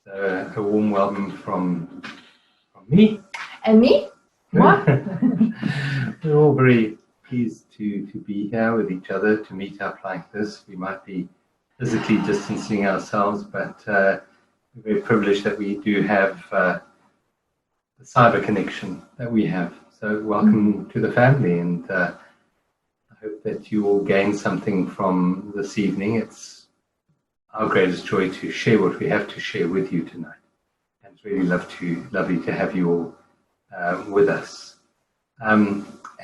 So a warm welcome from me. And me? What? We're all very pleased to be here with each other, to meet up like this. We might be physically distancing ourselves, but we're very privileged that we do have the cyber connection that we have. So welcome to the family, and I hope that you all gain something from this evening. It's our greatest joy to share what we have to share with you tonight. And it's really lovely to have you all with us.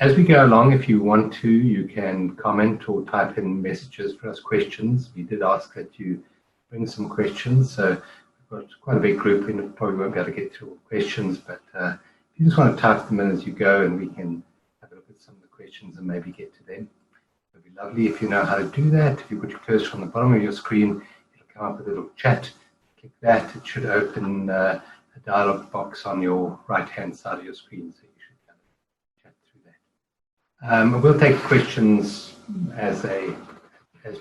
As we go along, if you want to, you can comment or type in messages for us, questions. We did ask that you bring some questions, so we've got quite a big group and probably won't be able to get to all questions, but if you just want to type them in as you go, and we can have a look at some of the questions and maybe get to them. It'd be lovely if you know how to do that. If you put your cursor on the bottom of your screen, it'll come up with a little chat. Click that. It should open a dialog box on your right-hand side of your screen, so you should chat through that. We'll take questions as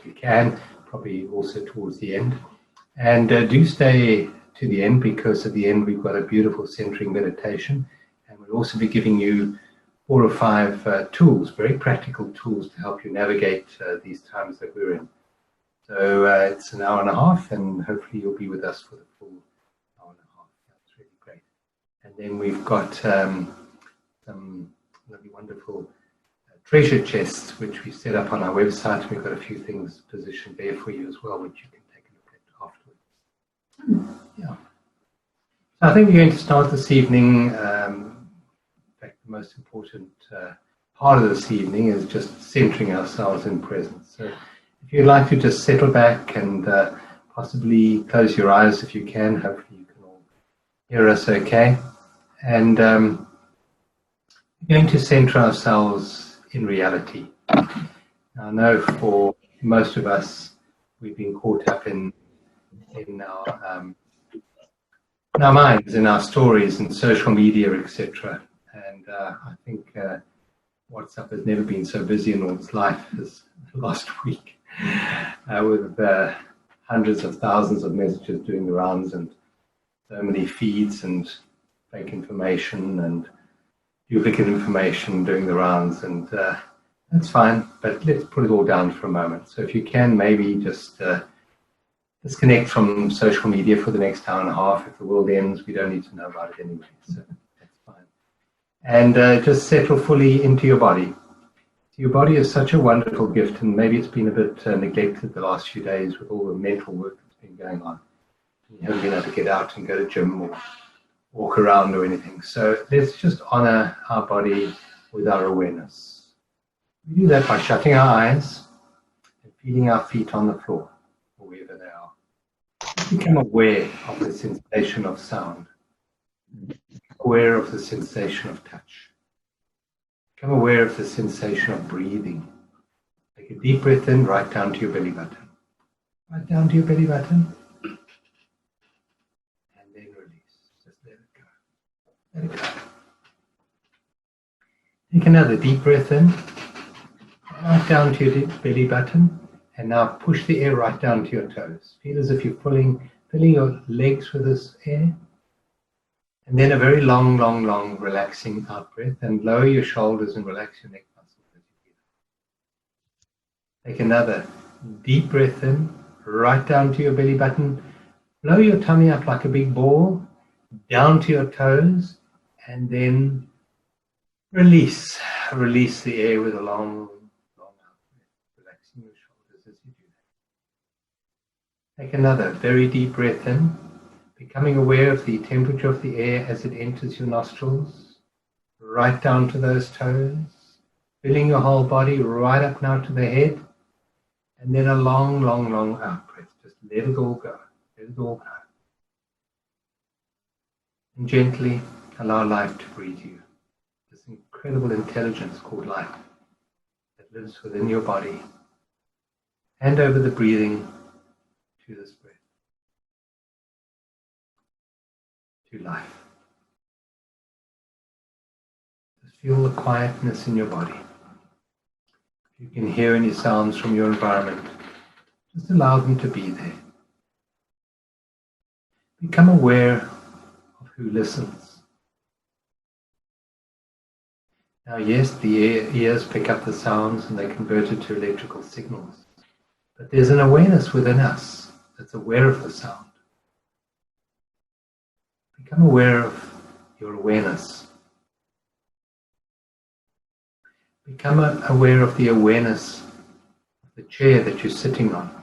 we can, probably also towards the end. And do stay to the end, because at the end we've got a beautiful centering meditation, and we'll also be giving you 4 or 5 tools, very practical tools to help you navigate these times that we're in. So it's an hour and a half, and hopefully you'll be with us for the full hour and a half. That's really great. And then we've got some lovely, wonderful treasure chests, which we set up on our website. We've got a few things positioned there for you as well, which you can take a look at afterwards. Yeah. So I think we're going to start this evening. In fact, the most important part of this evening is just centering ourselves in presence. So if you'd like to just settle back and possibly close your eyes if you can, hopefully you can all hear us okay. And we're going to center ourselves in reality. Now, I know for most of us, we've been caught up in our minds, in our stories, and social media, etc. And I think WhatsApp has never been so busy in all its life as last week, with hundreds of thousands of messages doing the rounds, and so many feeds and fake information and duplicate information doing the rounds, and that's fine, but let's put it all down for a moment. So if you can, maybe just disconnect from social media for the next hour and a half. If the world ends, we don't need to know about it anyway, so that's fine. And just settle fully into your body. Your body is such a wonderful gift, and maybe it's been a bit neglected the last few days with all the mental work that's been going on. You haven't been able to get out and go to gym or walk around or anything. So let's just honor our body with our awareness. We do that by shutting our eyes and feeling our feet on the floor, or wherever they are. Become aware of the sensation of sound, aware of the sensation of touch. Become aware of the sensation of breathing. Take a deep breath in, right down to your belly button. Right down to your belly button. And then release. Just let it go. Let it go. Take another deep breath in, right down to your belly button. And now push the air right down to your toes. Feel as if you're filling your legs with this air. And then a very long, relaxing out breath, and lower your shoulders and relax your neck muscles as you breathe. Take another deep breath in, right down to your belly button. Blow your tummy up like a big ball, down to your toes, and then release. Release the air with a long out breath, relaxing your shoulders as you do that. Take another very deep breath in, becoming aware of the temperature of the air as it enters your nostrils, right down to those toes, filling your whole body right up now to the head, and then a long out breath. Just let it all go. Let it all go. And gently allow life to breathe you. This incredible intelligence called life that lives within your body. Hand over the breathing to this breath. To life. Just feel the quietness in your body. If you can hear any sounds from your environment, just allow them to be there. Become aware of who listens. Now, yes, the ears pick up the sounds and they convert it to electrical signals. But there's an awareness within us that's aware of the sound. Become aware of your awareness. Become aware of the awareness of the chair that you're sitting on.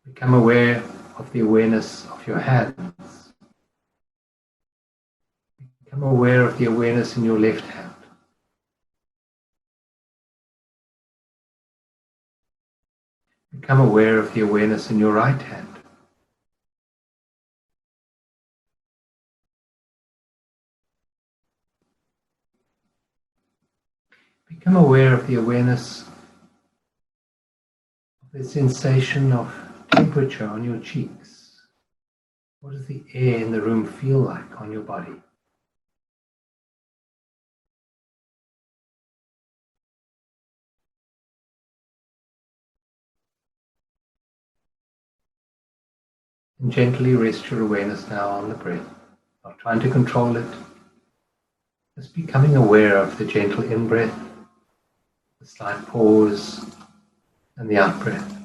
Become aware of the awareness of your hands. Become aware of the awareness in your left hand. Become aware of the awareness in your right hand. Become aware of the awareness of the sensation of temperature on your cheeks. What does the air in the room feel like on your body? And gently rest your awareness now on the breath, not trying to control it. Just becoming aware of the gentle in-breath, the slight pause, and the out-breath.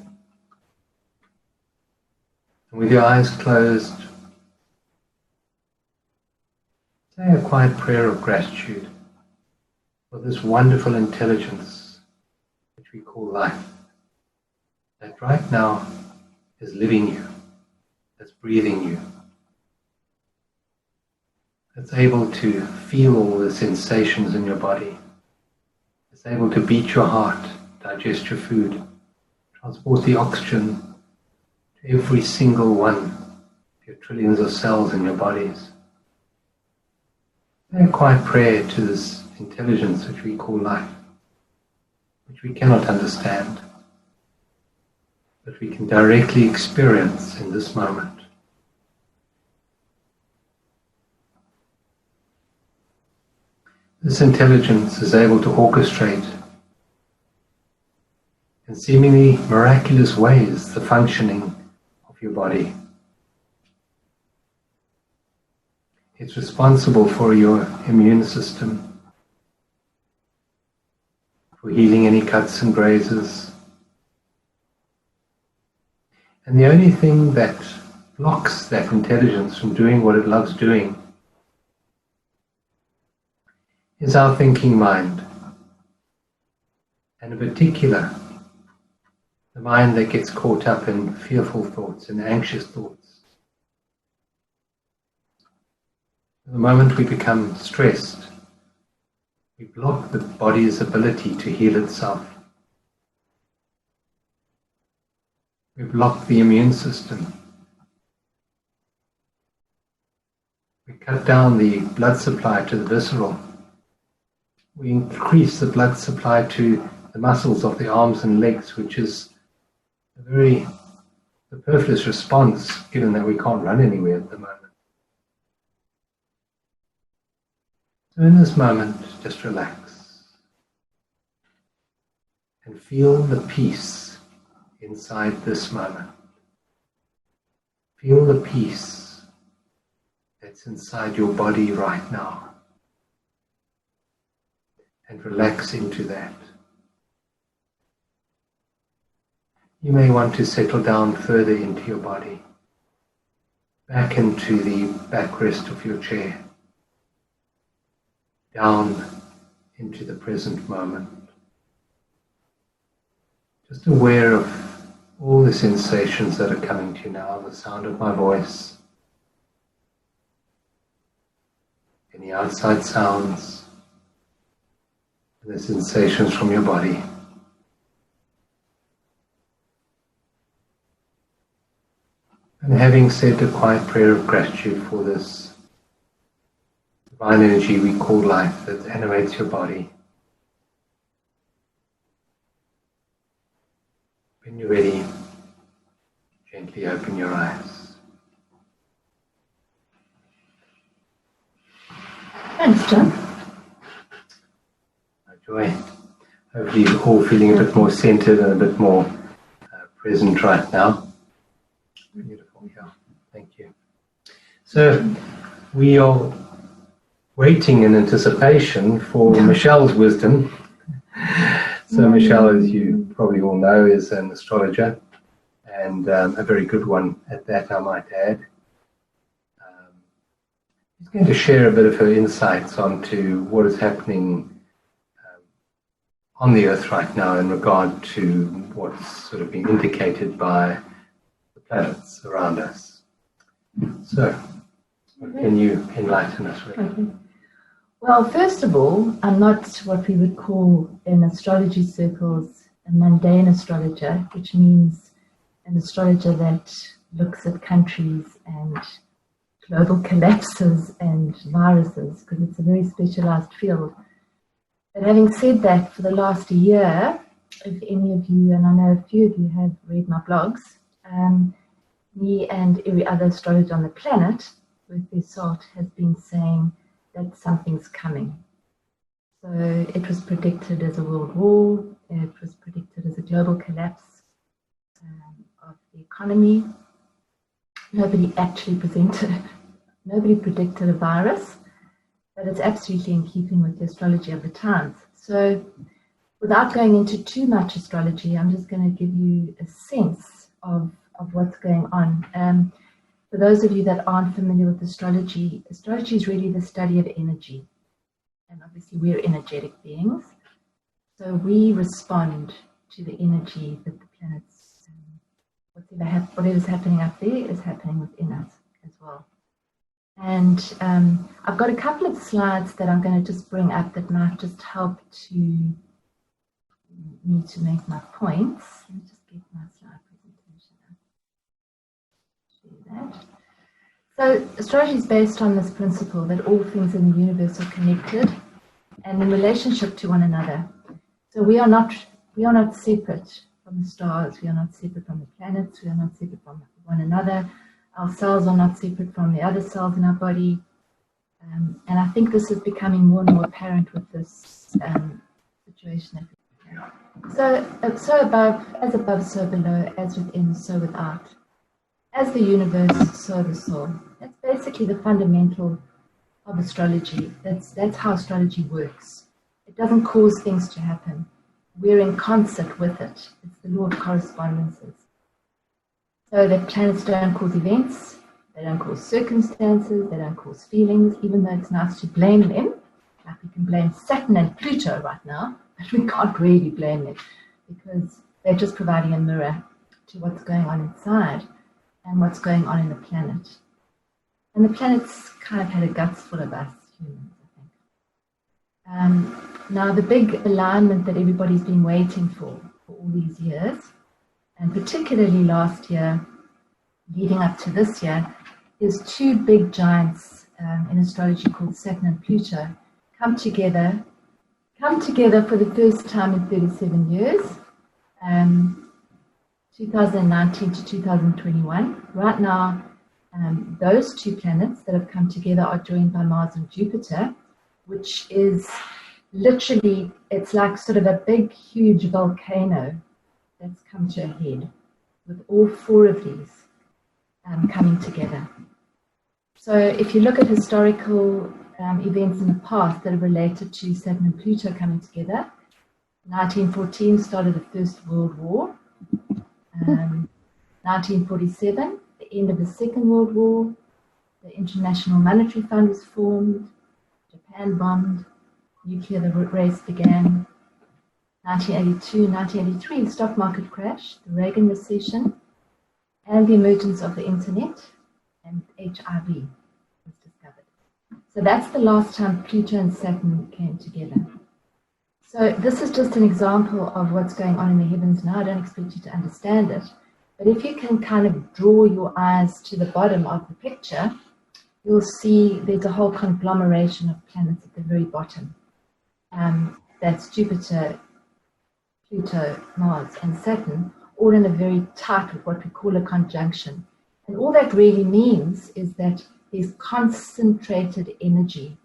And with your eyes closed, say a quiet prayer of gratitude for this wonderful intelligence which we call life, that right now is living you, that's breathing you, that's able to feel all the sensations in your body, that's able to beat your heart, digest your food, transport the oxygen to every single one of your trillions of cells in your bodies. Say a quiet prayer to this intelligence which we call life, which we cannot understand, but we can directly experience in this moment. This intelligence is able to orchestrate in seemingly miraculous ways the functioning of your body. It's responsible for your immune system, for healing any cuts and grazes. And the only thing that blocks that intelligence from doing what it loves doing is our thinking mind, and in particular, the mind that gets caught up in fearful thoughts and anxious thoughts. The moment we become stressed, we block the body's ability to heal itself. We block the immune system. We cut down the blood supply to the visceral. We increase the blood supply to the muscles of the arms and legs, which is a very superfluous response, given that we can't run anywhere at the moment. So in this moment, just relax and feel the peace inside this moment. Feel the peace that's inside your body right now. And relax into that. You may want to settle down further into your body, back into the backrest of your chair, down into the present moment. Just aware of all the sensations that are coming to you now, the sound of my voice, any outside sounds, the sensations from your body. And having said a quiet prayer of gratitude for this divine energy we call life that animates your body, when you're ready, gently open your eyes. Thanks, John. Joy. Hopefully you're all feeling a bit more centered and a bit more present right now. Beautiful, yeah. Thank you. So we are waiting in anticipation for Michelle's wisdom. So Michelle, as you probably all know, is an astrologer, and a very good one at that, I might add. She's going to share a bit of her insights onto what is happening on the Earth right now in regard to what's sort of being indicated by the planets around us. So, can you enlighten us really? Okay. Well, first of all, I'm not what we would call in astrology circles a mundane astrologer, which means an astrologer that looks at countries and global collapses and viruses, because it's a very specialized field. But having said that, for the last year, if any of you, and I know a few of you have read my blogs, me and every other astrologer on the planet, with their salt, has been saying that something's coming. So it was predicted as a world war, it was predicted as a global collapse of the economy. Nobody actually predicted a virus, but it's absolutely in keeping with the astrology of the times. So without going into too much astrology, I'm just going to give you a sense of what's going on. For those of you that aren't familiar with astrology, astrology is really the study of energy. And obviously we're energetic beings. So we respond to the energy that the planets, whatever's happening up there is happening within us as well. And I've got a couple of slides that I'm going to just bring up that might just help me to make my points. Let me just get my slide presentation up. Do that. So astrology is based on this principle that all things in the universe are connected and in relationship to one another. So we are not separate from the stars. We are not separate from the planets. We are not separate from one another. Our cells are not separate from the other cells in our body. And I think this is becoming more and more apparent with this situation. So above, as above, so below, as within, so without. As the universe, so the soul. That's basically the fundamental of astrology. That's how astrology works. It doesn't cause things to happen. We're in concert with it. It's the law of correspondences. So that planets don't cause events, they don't cause circumstances, they don't cause feelings, even though it's nice to blame them. Like we can blame Saturn and Pluto right now, but we can't really blame them because they're just providing a mirror to what's going on inside and what's going on in the planet. And the planet's kind of had a guts full of us humans, I think. Now the big alignment that everybody's been waiting for all these years, and particularly last year, leading up to this year, is two big giants in astrology called Saturn and Pluto come together for the first time in 37 years, 2019 to 2021. Right now, those two planets that have come together are joined by Mars and Jupiter, which is literally, it's like sort of a big, huge volcano that's come to a head with all four of these coming together. So if you look at historical events in the past that are related to Saturn and Pluto coming together, 1914 started the First World War. 1947, the end of the Second World War, the International Monetary Fund was formed, Japan bombed, nuclear race began. 1982, 1983, the stock market crash, the Reagan recession, and the emergence of the internet, and HIV was discovered. So that's the last time Pluto and Saturn came together. So this is just an example of what's going on in the heavens now. I don't expect you to understand it, but if you can kind of draw your eyes to the bottom of the picture, you'll see there's a whole conglomeration of planets at the very bottom. That's Jupiter, Pluto, Mars, and Saturn, all in a very tight, what we call a conjunction. And all that really means is that there's concentrated energy,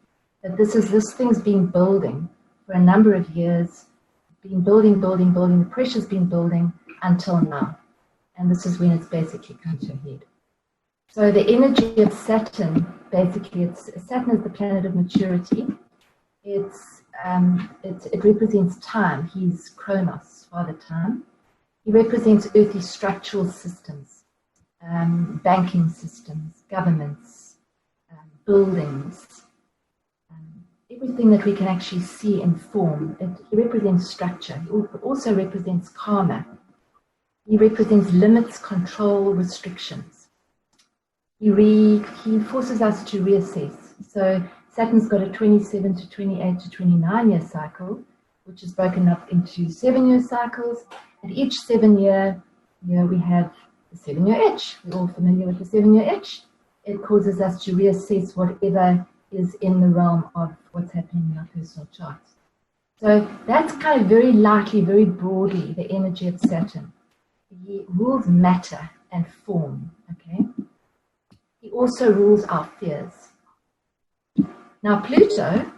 that this thing's been building for a number of years, been building, the pressure's been building until now. and this is when it's basically come to a head. So the energy of Saturn, basically, Saturn is the planet of maturity. It represents time. He's Kronos, Father Time. He represents earthly structural systems, banking systems, governments, buildings, everything that we can actually see and form. He represents structure. He also represents karma. He represents limits, control, restrictions. He forces us to reassess. So Saturn's got a 27 to 28 to 29 year cycle, which is broken up into 7-year cycles. And each 7-year, we have the 7-year itch. We're all familiar with the 7-year itch. It causes us to reassess whatever is in the realm of what's happening in our personal charts. So that's kind of very lightly, very broadly, the energy of Saturn. He rules matter and form, okay? He also rules our fears. Now Pluto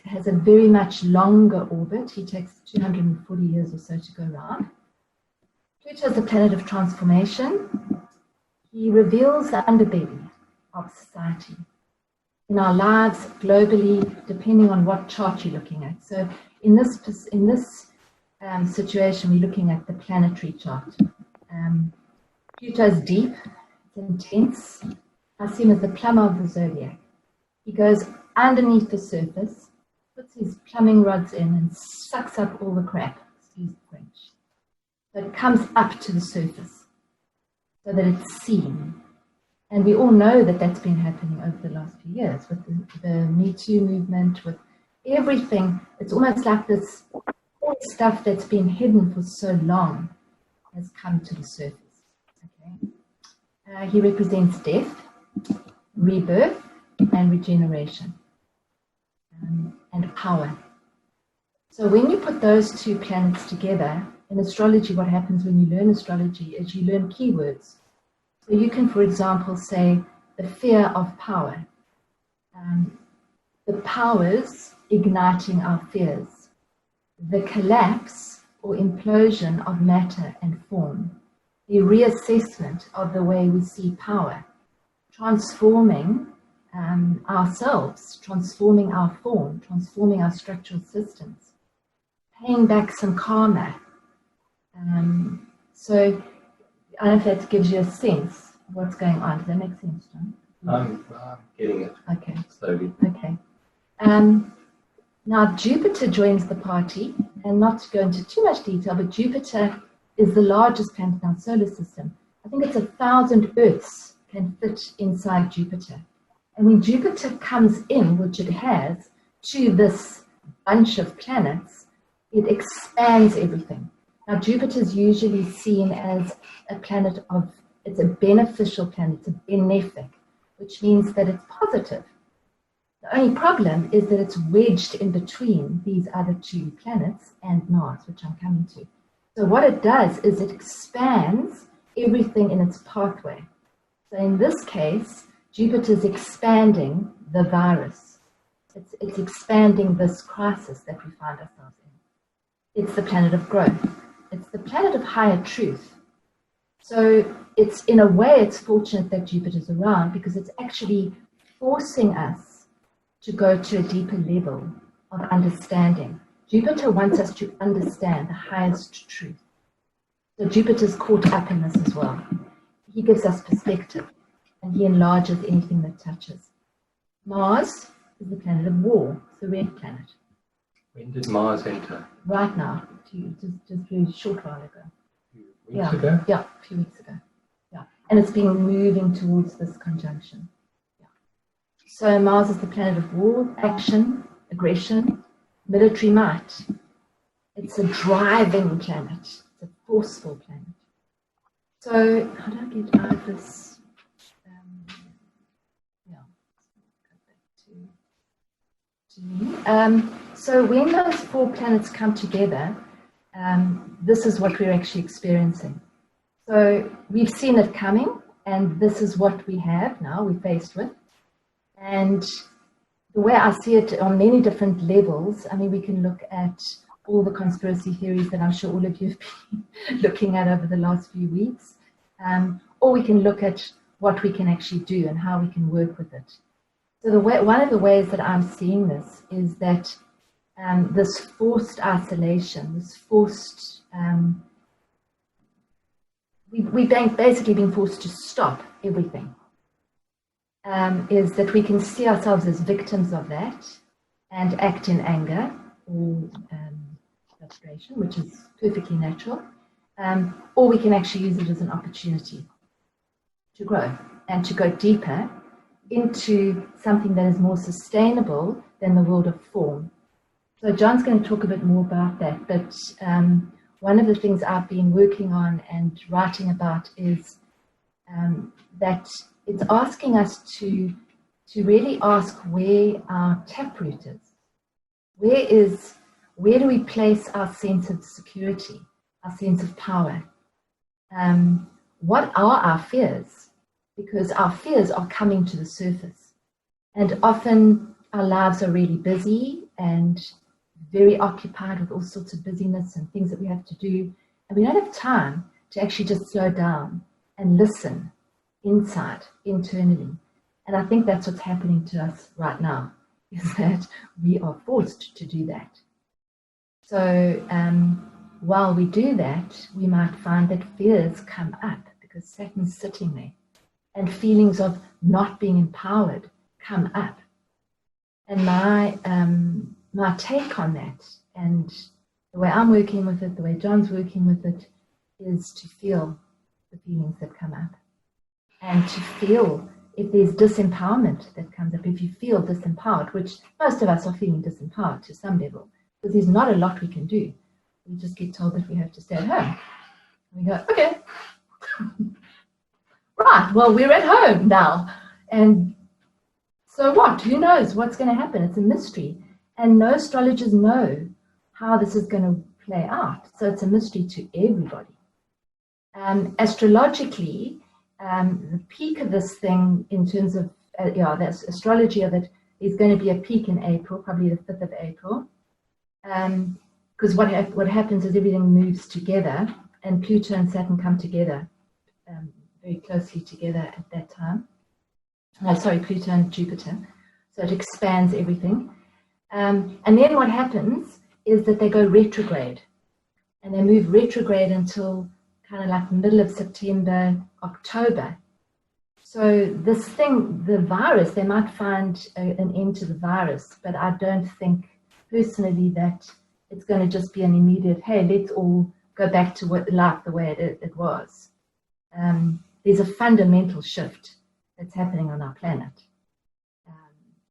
has a very much longer orbit. He takes 240 years or so to go around. Pluto is the planet of transformation. He reveals the underbelly of society in our lives globally, depending on what chart you're looking at. So in this situation, we're looking at the planetary chart. Pluto is deep, it's intense. I see him as the plumber of the zodiac. He goes underneath the surface, puts his plumbing rods in and sucks up all the crap, excuse the French. So it comes up to the surface so that it's seen. And we all know that that's been happening over the last few years with the Me Too movement, with everything. It's almost like this all stuff that's been hidden for so long has come to the surface. Okay? He represents death, rebirth, and regeneration, and power. So when you put those two planets together, in astrology, what happens when you learn astrology is you learn keywords. So you can, for example, say the fear of power, the powers igniting our fears, the collapse or implosion of matter and form, the reassessment of the way we see power, transforming ourselves, transforming our form, transforming our structural systems, paying back some karma. So I don't know if that gives you a sense of what's going on. Does that make sense, John? I'm getting it. Okay. Slowly. Okay. Now Jupiter joins the party, and not to go into too much detail, but Jupiter is the largest planet in our solar system. I think it's 1,000 Earths can fit inside Jupiter. And when Jupiter comes in, which it has, to this bunch of planets, it expands everything. Now, Jupiter is usually seen as a planet it's a beneficial planet, it's a benefic, which means that it's positive. The only problem is that it's wedged in between these other two planets and Mars, which I'm coming to. So what it does is it expands everything in its pathway. So in this case, Jupiter's expanding the virus. It's expanding this crisis that we find ourselves in. It's the planet of growth. It's the planet of higher truth. So it's, in a way, it's fortunate that Jupiter's around because it's actually forcing us to go to a deeper level of understanding. Jupiter wants us to understand the highest truth. So Jupiter's caught up in this as well. He gives us perspective, and he enlarges anything that touches. Mars is the planet of war, it's the red planet. When did Mars enter? Right now, just a very short while ago. A few weeks ago? Yeah, a few weeks ago. Yeah, and it's been moving towards this conjunction. Yeah. So Mars is the planet of war, action, aggression, military might. It's a driving planet. It's a forceful planet. So how do I get out of this? So when those four planets come together, this is what we're actually experiencing. So we've seen it coming, and this is what we have now, we're faced with. And the way I see it on many different levels, I mean, we can look at all the conspiracy theories that I'm sure all of you have been looking at over the last few weeks. Or we can look at what we can actually do and how we can work with it. So one of the ways that I'm seeing this is that this forced isolation, this forced, we've basically been forced to stop everything, is that we can see ourselves as victims of that and act in anger or frustration, which is perfectly natural, or we can actually use it as an opportunity to grow and to go deeper into something that is more sustainable than the world of form. So John's going to talk a bit more about that, but one of the things I've been working on and writing about is that it's asking us to really ask where our taproot is. Where do we place our sense of security, our sense of power? What are our fears? Because our fears are coming to the surface. And often our lives are really busy and very occupied with all sorts of busyness and things that we have to do. And we don't have time to actually just slow down and listen inside, internally. And I think that's what's happening to us right now, is that we are forced to do that. So while we do that, we might find that fears come up because Saturn's sitting there, and feelings of not being empowered come up. And my take on that, and the way I'm working with it, the way John's working with it, is to feel the feelings that come up, and to feel if there's disempowerment that comes up. If you feel disempowered, which most of us are feeling disempowered to some level, because there's not a lot we can do. We just get told that we have to stay at home. And we go, okay. Right, well, we're at home now. And so what? Who knows what's going to happen? It's a mystery. And no astrologers know how this is going to play out. So it's a mystery to everybody. Astrologically, the peak of this thing in terms of, the astrology of it is going to be a peak in April, probably the 5th of April. Because what happens is everything moves together, and Pluto and Saturn come together very closely together at that time. Pluto and Jupiter. So it expands everything. And then what happens is that they go retrograde. And they move retrograde until kind of like the middle of September, October. So this thing, the virus, they might find an end to the virus, but I don't think personally that it's going to just be an immediate, hey, let's all go back to life the way it was. There's a fundamental shift that's happening on our planet.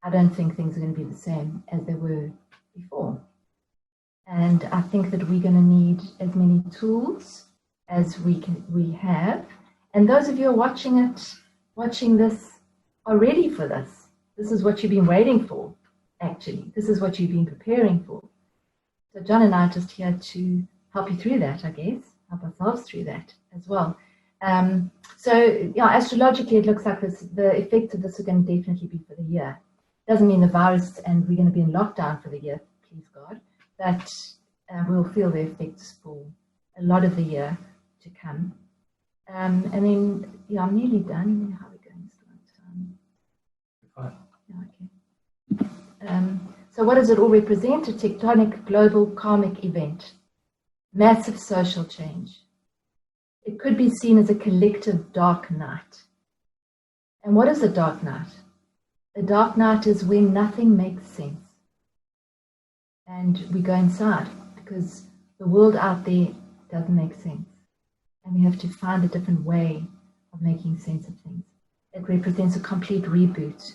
I don't think things are going to be the same as they were before. And I think that we're going to need as many tools as we have. And those of you who are watching this are ready for this. This is what you've been waiting for, actually. This is what you've been preparing for. So John and I are just here to help you through that, I guess, help ourselves through that as well. Astrologically, it looks like the effects of this are going to definitely be for the year. Doesn't mean the virus and we're going to be in lockdown for the year, please God, but we'll feel the effects for a lot of the year to come. And then, I'm nearly done. How are we going? Still on time? Okay. So what does it all represent? A tectonic global karmic event, massive social change. It could be seen as a collective dark night. And what is a dark night? A dark night is when nothing makes sense. And we go inside because the world out there doesn't make sense. And we have to find a different way of making sense of things. It represents a complete reboot.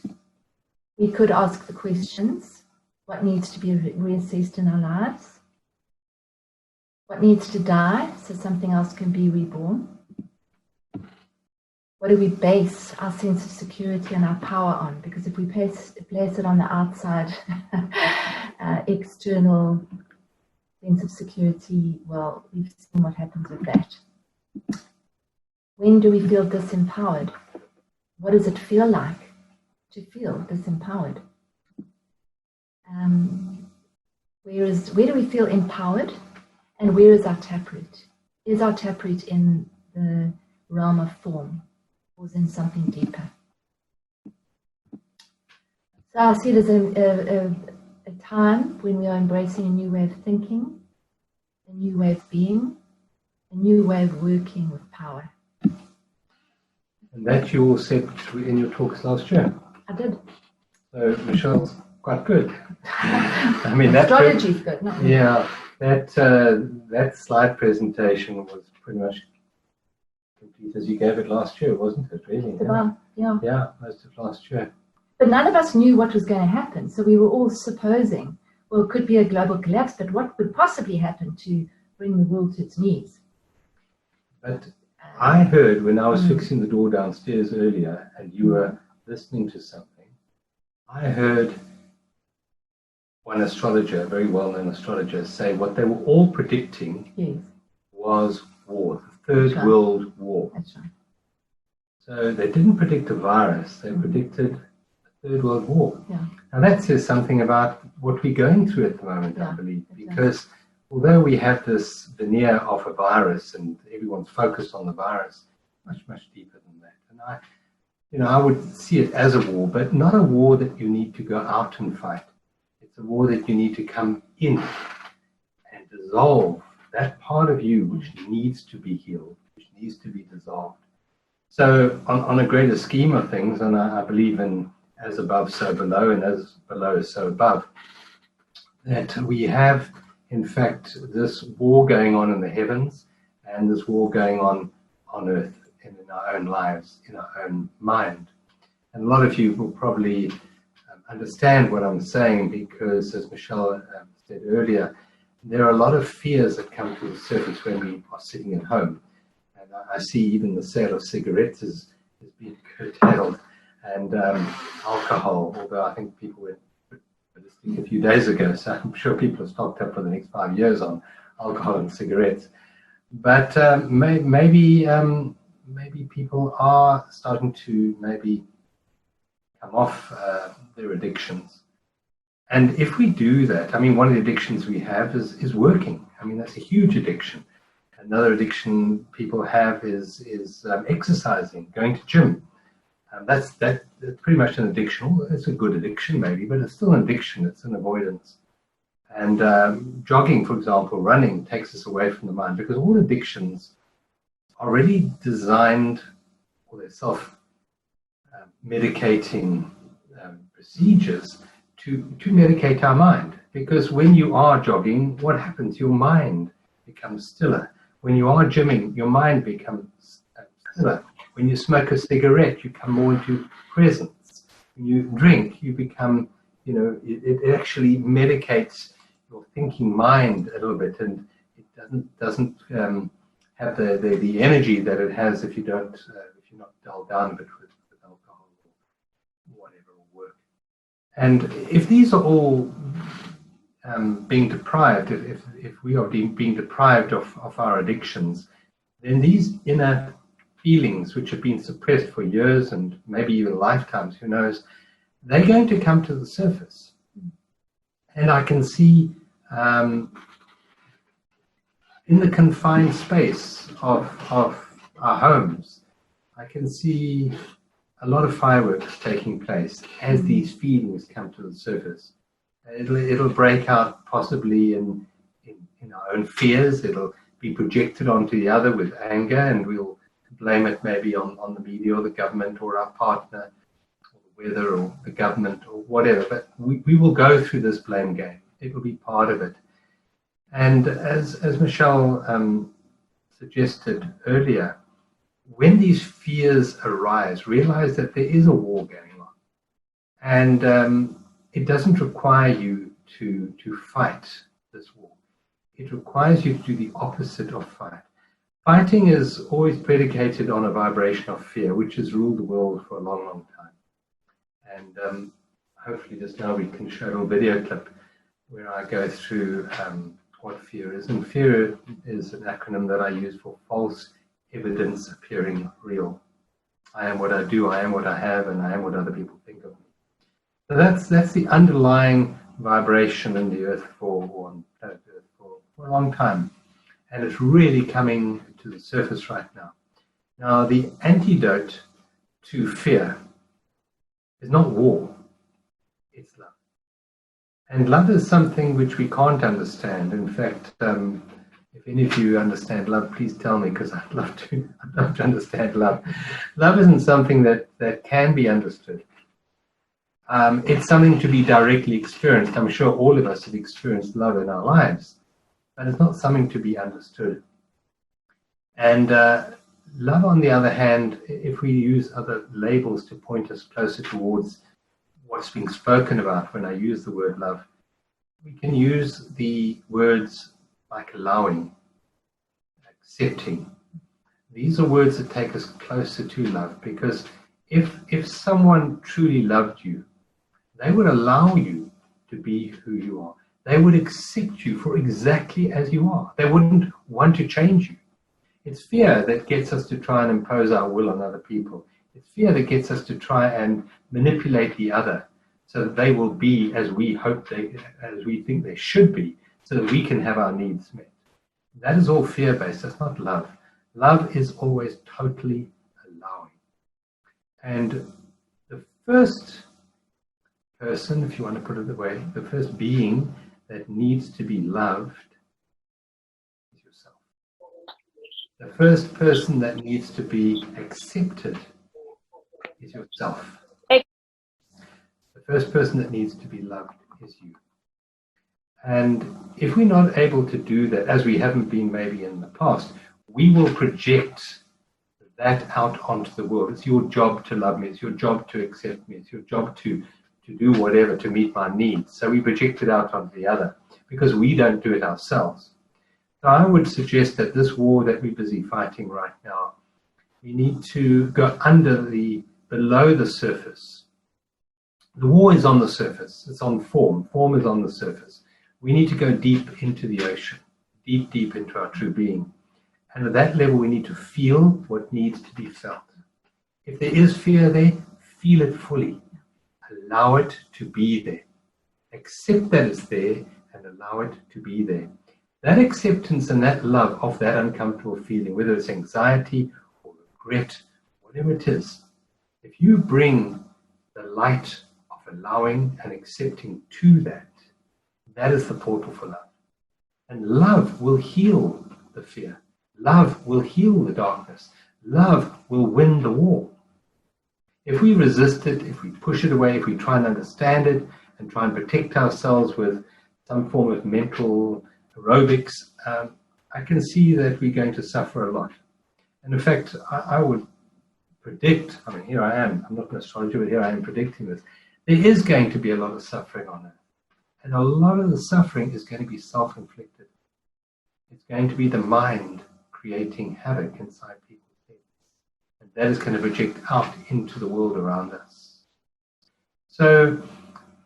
We could ask the questions, what needs to be reassessed in our lives? What needs to die so something else can be reborn? What do we base our sense of security and our power on? Because if we place it on the outside, external sense of security, well, we've seen what happens with that. When do we feel disempowered? What does it feel like to feel disempowered? Where do we feel empowered, and where is our taproot? Is our taproot in the realm of form, or is it in something deeper? So I see it as a time when we are embracing a new way of thinking, a new way of being, a new way of working with power. And that you all said in your talks last year. I did. So Michelle's quite good. I mean, that astrology's good, not me. Yeah, that slide presentation was pretty much complete as you gave it last year, wasn't it? Really? Yeah, most of last year. But none of us knew what was going to happen, so we were all supposing, well, it could be a global collapse, but what would possibly happen to bring the world to its knees? But I heard when I was fixing the door downstairs earlier, and you were listening to something, I heard one astrologer, a very well-known astrologer, say what they were all predicting was war, the Third World War. That's right. So they didn't predict a virus, they predicted a Third World War. Yeah. Now that says something about what we're going through at the moment, I believe, because although we have this veneer of a virus and everyone's focused on the virus, much, much deeper than that. And I would see it as a war, but not a war that you need to go out and fight. It's a war that you need to come in and dissolve that part of you which needs to be healed, which needs to be dissolved. So on a greater scheme of things, and I believe in as above, so below, and as below, so above, that we have, in fact, this war going on in the heavens and this war going on earth and in our own lives, in our own mind. And a lot of you will probably understand what I'm saying because, as Michelle said earlier, there are a lot of fears that come to the surface when we are sitting at home. And I see even the sale of cigarettes is being curtailed, and alcohol, although I think people were a few days ago, so I'm sure people are stocked up for the next 5 years on alcohol and cigarettes. But maybe people are starting to maybe come off their addictions. And if we do that, I mean, one of the addictions we have is working. I mean, that's a huge addiction. Another addiction people have is exercising, going to gym. That's pretty much an addiction. It's a good addiction maybe, but it's still an addiction. It's an avoidance. And jogging, for example, running takes us away from the mind, because all addictions are really designed, or they're self-medicating procedures to medicate our mind. Because when you are jogging, what happens? Your mind becomes stiller. When you are gymming, your mind becomes stiller. When you smoke a cigarette, you come more into presence. When you drink, you become, it actually medicates your thinking mind a little bit, and it doesn't have the energy that it has if you're not dulled down a bit with alcohol or whatever, or work. And if these are all being deprived, if we are being deprived of our addictions, then these inner feelings which have been suppressed for years and maybe even lifetimes, who knows, they're going to come to the surface. And I can see in the confined space of our homes, I can see a lot of fireworks taking place as these feelings come to the surface. It'll break out possibly in our own fears. It'll be projected onto the other with anger, and we'll blame it maybe on the media or the government or our partner or the weather or the government or whatever. But we will go through this blame game. It will be part of it. And as Michelle suggested earlier, when these fears arise, realize that there is a war going on. And it doesn't require you to fight this war. It requires you to do the opposite of fight. Fighting is always predicated on a vibration of fear, which has ruled the world for a long, long time. And hopefully just now we can show a little video clip where I go through what fear is. And fear is an acronym that I use for false evidence appearing real. I am what I do, I am what I have, and I am what other people think of me. So that's the underlying vibration in the earth or on planet Earth for a long time. And it's really coming to the surface right now. Now, the antidote to fear is not war, it's love. And love is something which we can't understand. In fact, if any of you understand love, please tell me, because I'd love to understand love. Love isn't something that can be understood. It's something to be directly experienced. I'm sure all of us have experienced love in our lives, but it's not something to be understood. And love, on the other hand, if we use other labels to point us closer towards what's being spoken about when I use the word love, we can use the words like allowing, accepting. These are words that take us closer to love, because if someone truly loved you, they would allow you to be who you are. They would accept you for exactly as you are. They wouldn't want to change you. It's fear that gets us to try and impose our will on other people. It's fear that gets us to try and manipulate the other so that they will be as we as we think they should be, so that we can have our needs met. That is all fear-based. That's not love. Love is always totally allowing. And the first person, if you want to put it that way, the first being that needs to be loved is yourself. The first person that needs to be accepted is yourself. The first person that needs to be loved is you. And if we're not able to do that, as we haven't been maybe in the past, we will project that out onto the world. It's your job to love me. It's your job to accept me. It's your job to do whatever to meet my needs. So we project it out onto the other because we don't do it ourselves. So I would suggest that this war that we're busy fighting right now, we need to go below the surface. The war is on the surface. It's on form. Form is on the surface. We need to go deep into the ocean, deep, deep into our true being. And at that level, we need to feel what needs to be felt. If there is fear there, feel it fully. Allow it to be there. Accept that it's there and allow it to be there. That acceptance and that love of that uncomfortable feeling, whether it's anxiety or regret, whatever it is, if you bring the light of allowing and accepting to that, that is the portal for love. And love will heal the fear. Love will heal the darkness. Love will win the war. If we resist it, if we push it away, if we try and understand it and try and protect ourselves with some form of mental aerobics, I can see that we're going to suffer a lot. And in fact, I would predict, here I am, I'm not an astrologer, but here I am predicting this. There is going to be a lot of suffering on Earth. And a lot of the suffering is going to be self-inflicted. It's going to be the mind creating havoc inside people's heads. And that is going to project out into the world around us. So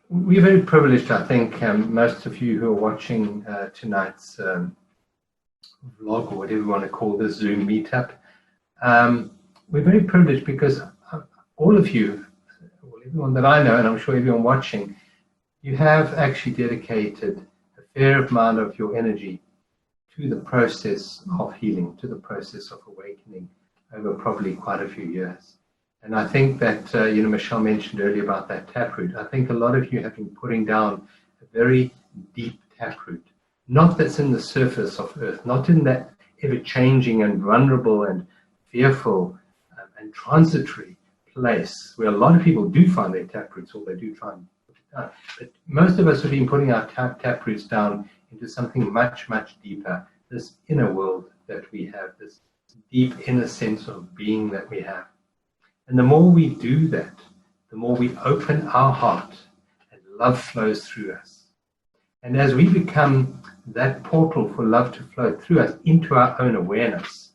we're very privileged, I think, most of you who are watching tonight's vlog, or whatever you want to call this Zoom meetup. We're very privileged because all of you, everyone that I know, and I'm sure everyone watching, you have actually dedicated a fair amount of your energy to the process of healing, to the process of awakening over probably quite a few years. And I think that, Michelle mentioned earlier about that taproot. I think a lot of you have been putting down a very deep taproot, not that's in the surface of Earth, not in that ever-changing and vulnerable and fearful and transitory place where a lot of people do find their taproots, or they do try and put it down. But most of us have been putting our taproots down into something much, much deeper, this inner world that we have, this deep inner sense of being that we have. And the more we do that, the more we open our heart and love flows through us. And as we become that portal for love to flow through us into our own awareness,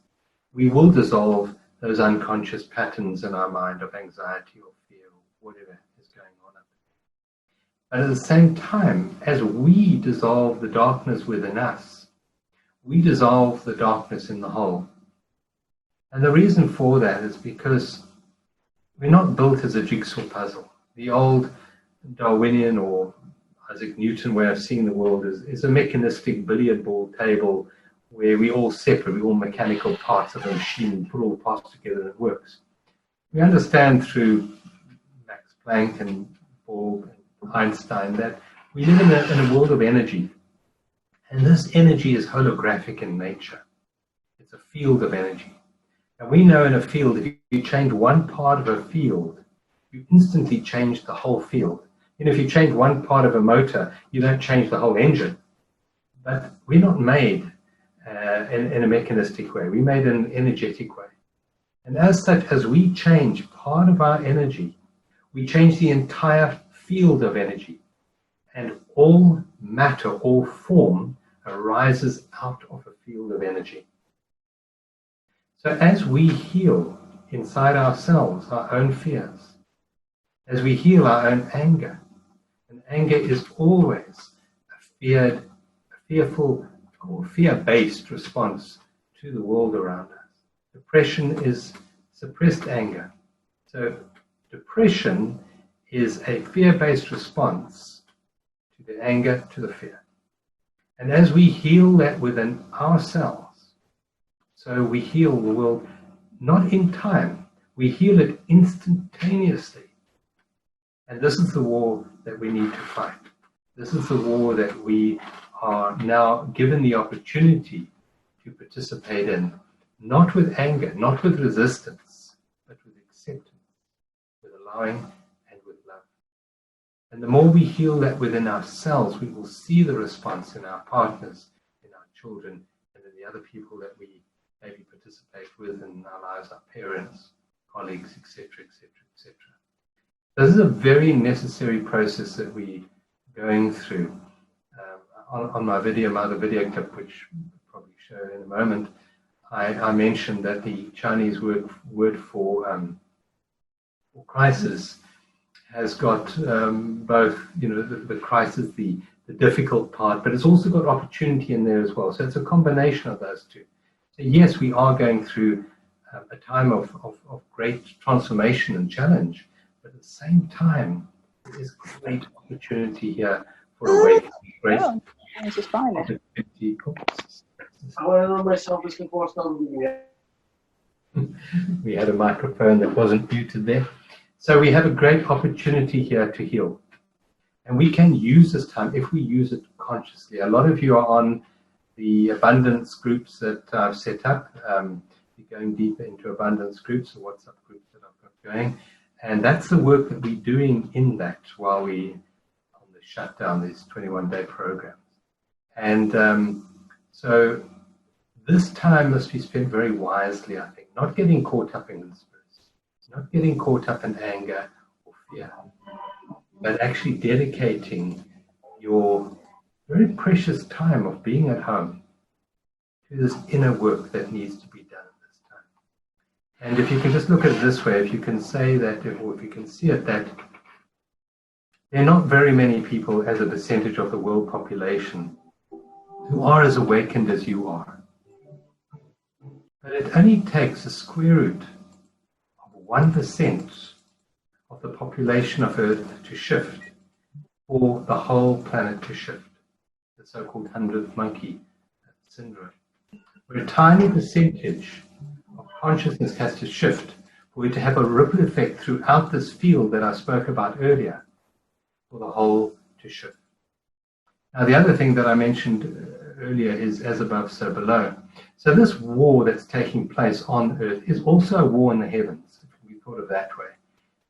we will dissolve those unconscious patterns in our mind of anxiety or fear or whatever is going on up there. But at the same time, as we dissolve the darkness within us, we dissolve the darkness in the whole. And the reason for that is because we're not built as a jigsaw puzzle. The old Darwinian, or Isaac Newton way of seeing the world is a mechanistic billiard ball table where we all separate, we're all mechanical parts of a machine, put all the parts together and it works. We understand through Max Planck and Bohr and Einstein that we live in a world of energy. And this energy is holographic in nature. It's a field of energy. And we know in a field, if you change one part of a field, you instantly change the whole field. If you change one part of a motor, you don't change the whole engine. But we're not made in a mechanistic way. We're made in an energetic way. And as such, as we change part of our energy, we change the entire field of energy. And all matter, all form, arises out of a field of energy. So as we heal inside ourselves our own fears, as we heal our own anger, and anger is always a fearful or fear-based response to the world around us. Depression is suppressed anger. So depression is a fear-based response to the anger, to the fear. And as we heal that within ourselves, so we heal the world not in time, we heal it instantaneously. And this is the war that we need to fight. This is the war that we are now given the opportunity to participate in, not with anger, not with resistance, but with acceptance, with allowing and with love. And the more we heal that within ourselves, we will see the response in our partners, in our children, and in the other people that we maybe participate with in our lives, our parents, colleagues, etc., etc., etc. This is a very necessary process that we're going through. On my video, my other video clip, which I'll probably show in a moment, I mentioned that the Chinese word for crisis has got both, the crisis, the difficult part, but it's also got opportunity in there as well. So it's a combination of those two. So yes, we are going through a time of great transformation and challenge, but at the same time, there is great opportunity here for awakening. Great opportunity. We had a microphone that wasn't muted there. So we have a great opportunity here to heal. And we can use this time if we use it consciously. A lot of you are on the abundance groups that I've set up. You're going deeper into abundance groups, or WhatsApp groups that I've got going. And that's the work that we're doing in that while we on the shutdown, these 21-day programs. And so this time must be spent very wisely, I think, not getting caught up in conspiracy, not getting caught up in anger or fear, but actually dedicating your very precious time of being at home to this inner work that needs to be done at this time. And if you can just look at it this way, if you can say that, or if you can see it, that there are not very many people as a percentage of the world population who are as awakened as you are. But it only takes a square root of 1% of the population of Earth to shift for the whole planet to shift. The so-called 100th monkey syndrome, where a tiny percentage of consciousness has to shift for it to have a ripple effect throughout this field that I spoke about earlier, for the whole to shift. Now, the other thing that I mentioned earlier is as above, so below. So this war that's taking place on Earth is also a war in the heavens, if we thought of that way.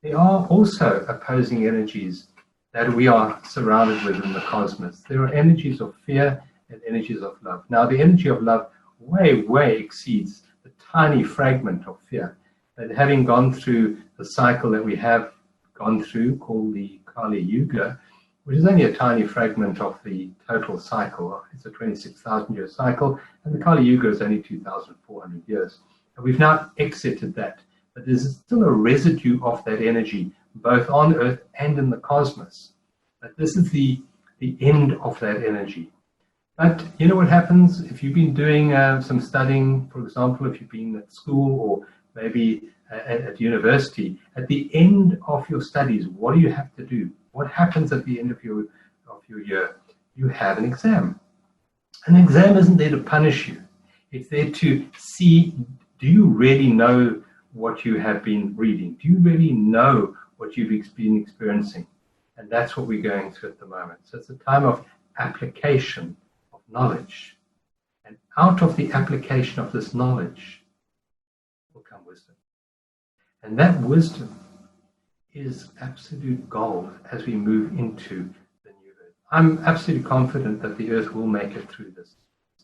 There are also opposing energies that we are surrounded with in the cosmos. There are energies of fear and energies of love. Now, the energy of love way, way exceeds the tiny fragment of fear. That having gone through the cycle that we have gone through, called the Kali Yuga, which is only a tiny fragment of the total cycle. It's a 26,000-year cycle, and the Kali Yuga is only 2,400 years. And we've now exited that. But there's still a residue of that energy, both on Earth and in the cosmos. But this is the end of that energy. But you know what happens if you've been doing some studying, for example, if you've been at school or maybe at university, at the end of your studies, what do you have to do? What happens at the end of your your year, you have an exam. An exam isn't there to punish you. It's there to see, do you really know what you have been reading? Do you really know what you've been experiencing? And that's what we're going through at the moment. So it's a time of application of knowledge. And out of the application of this knowledge will come wisdom. And that wisdom is absolute gold as we move into the new earth. I'm absolutely confident that the earth will make it through this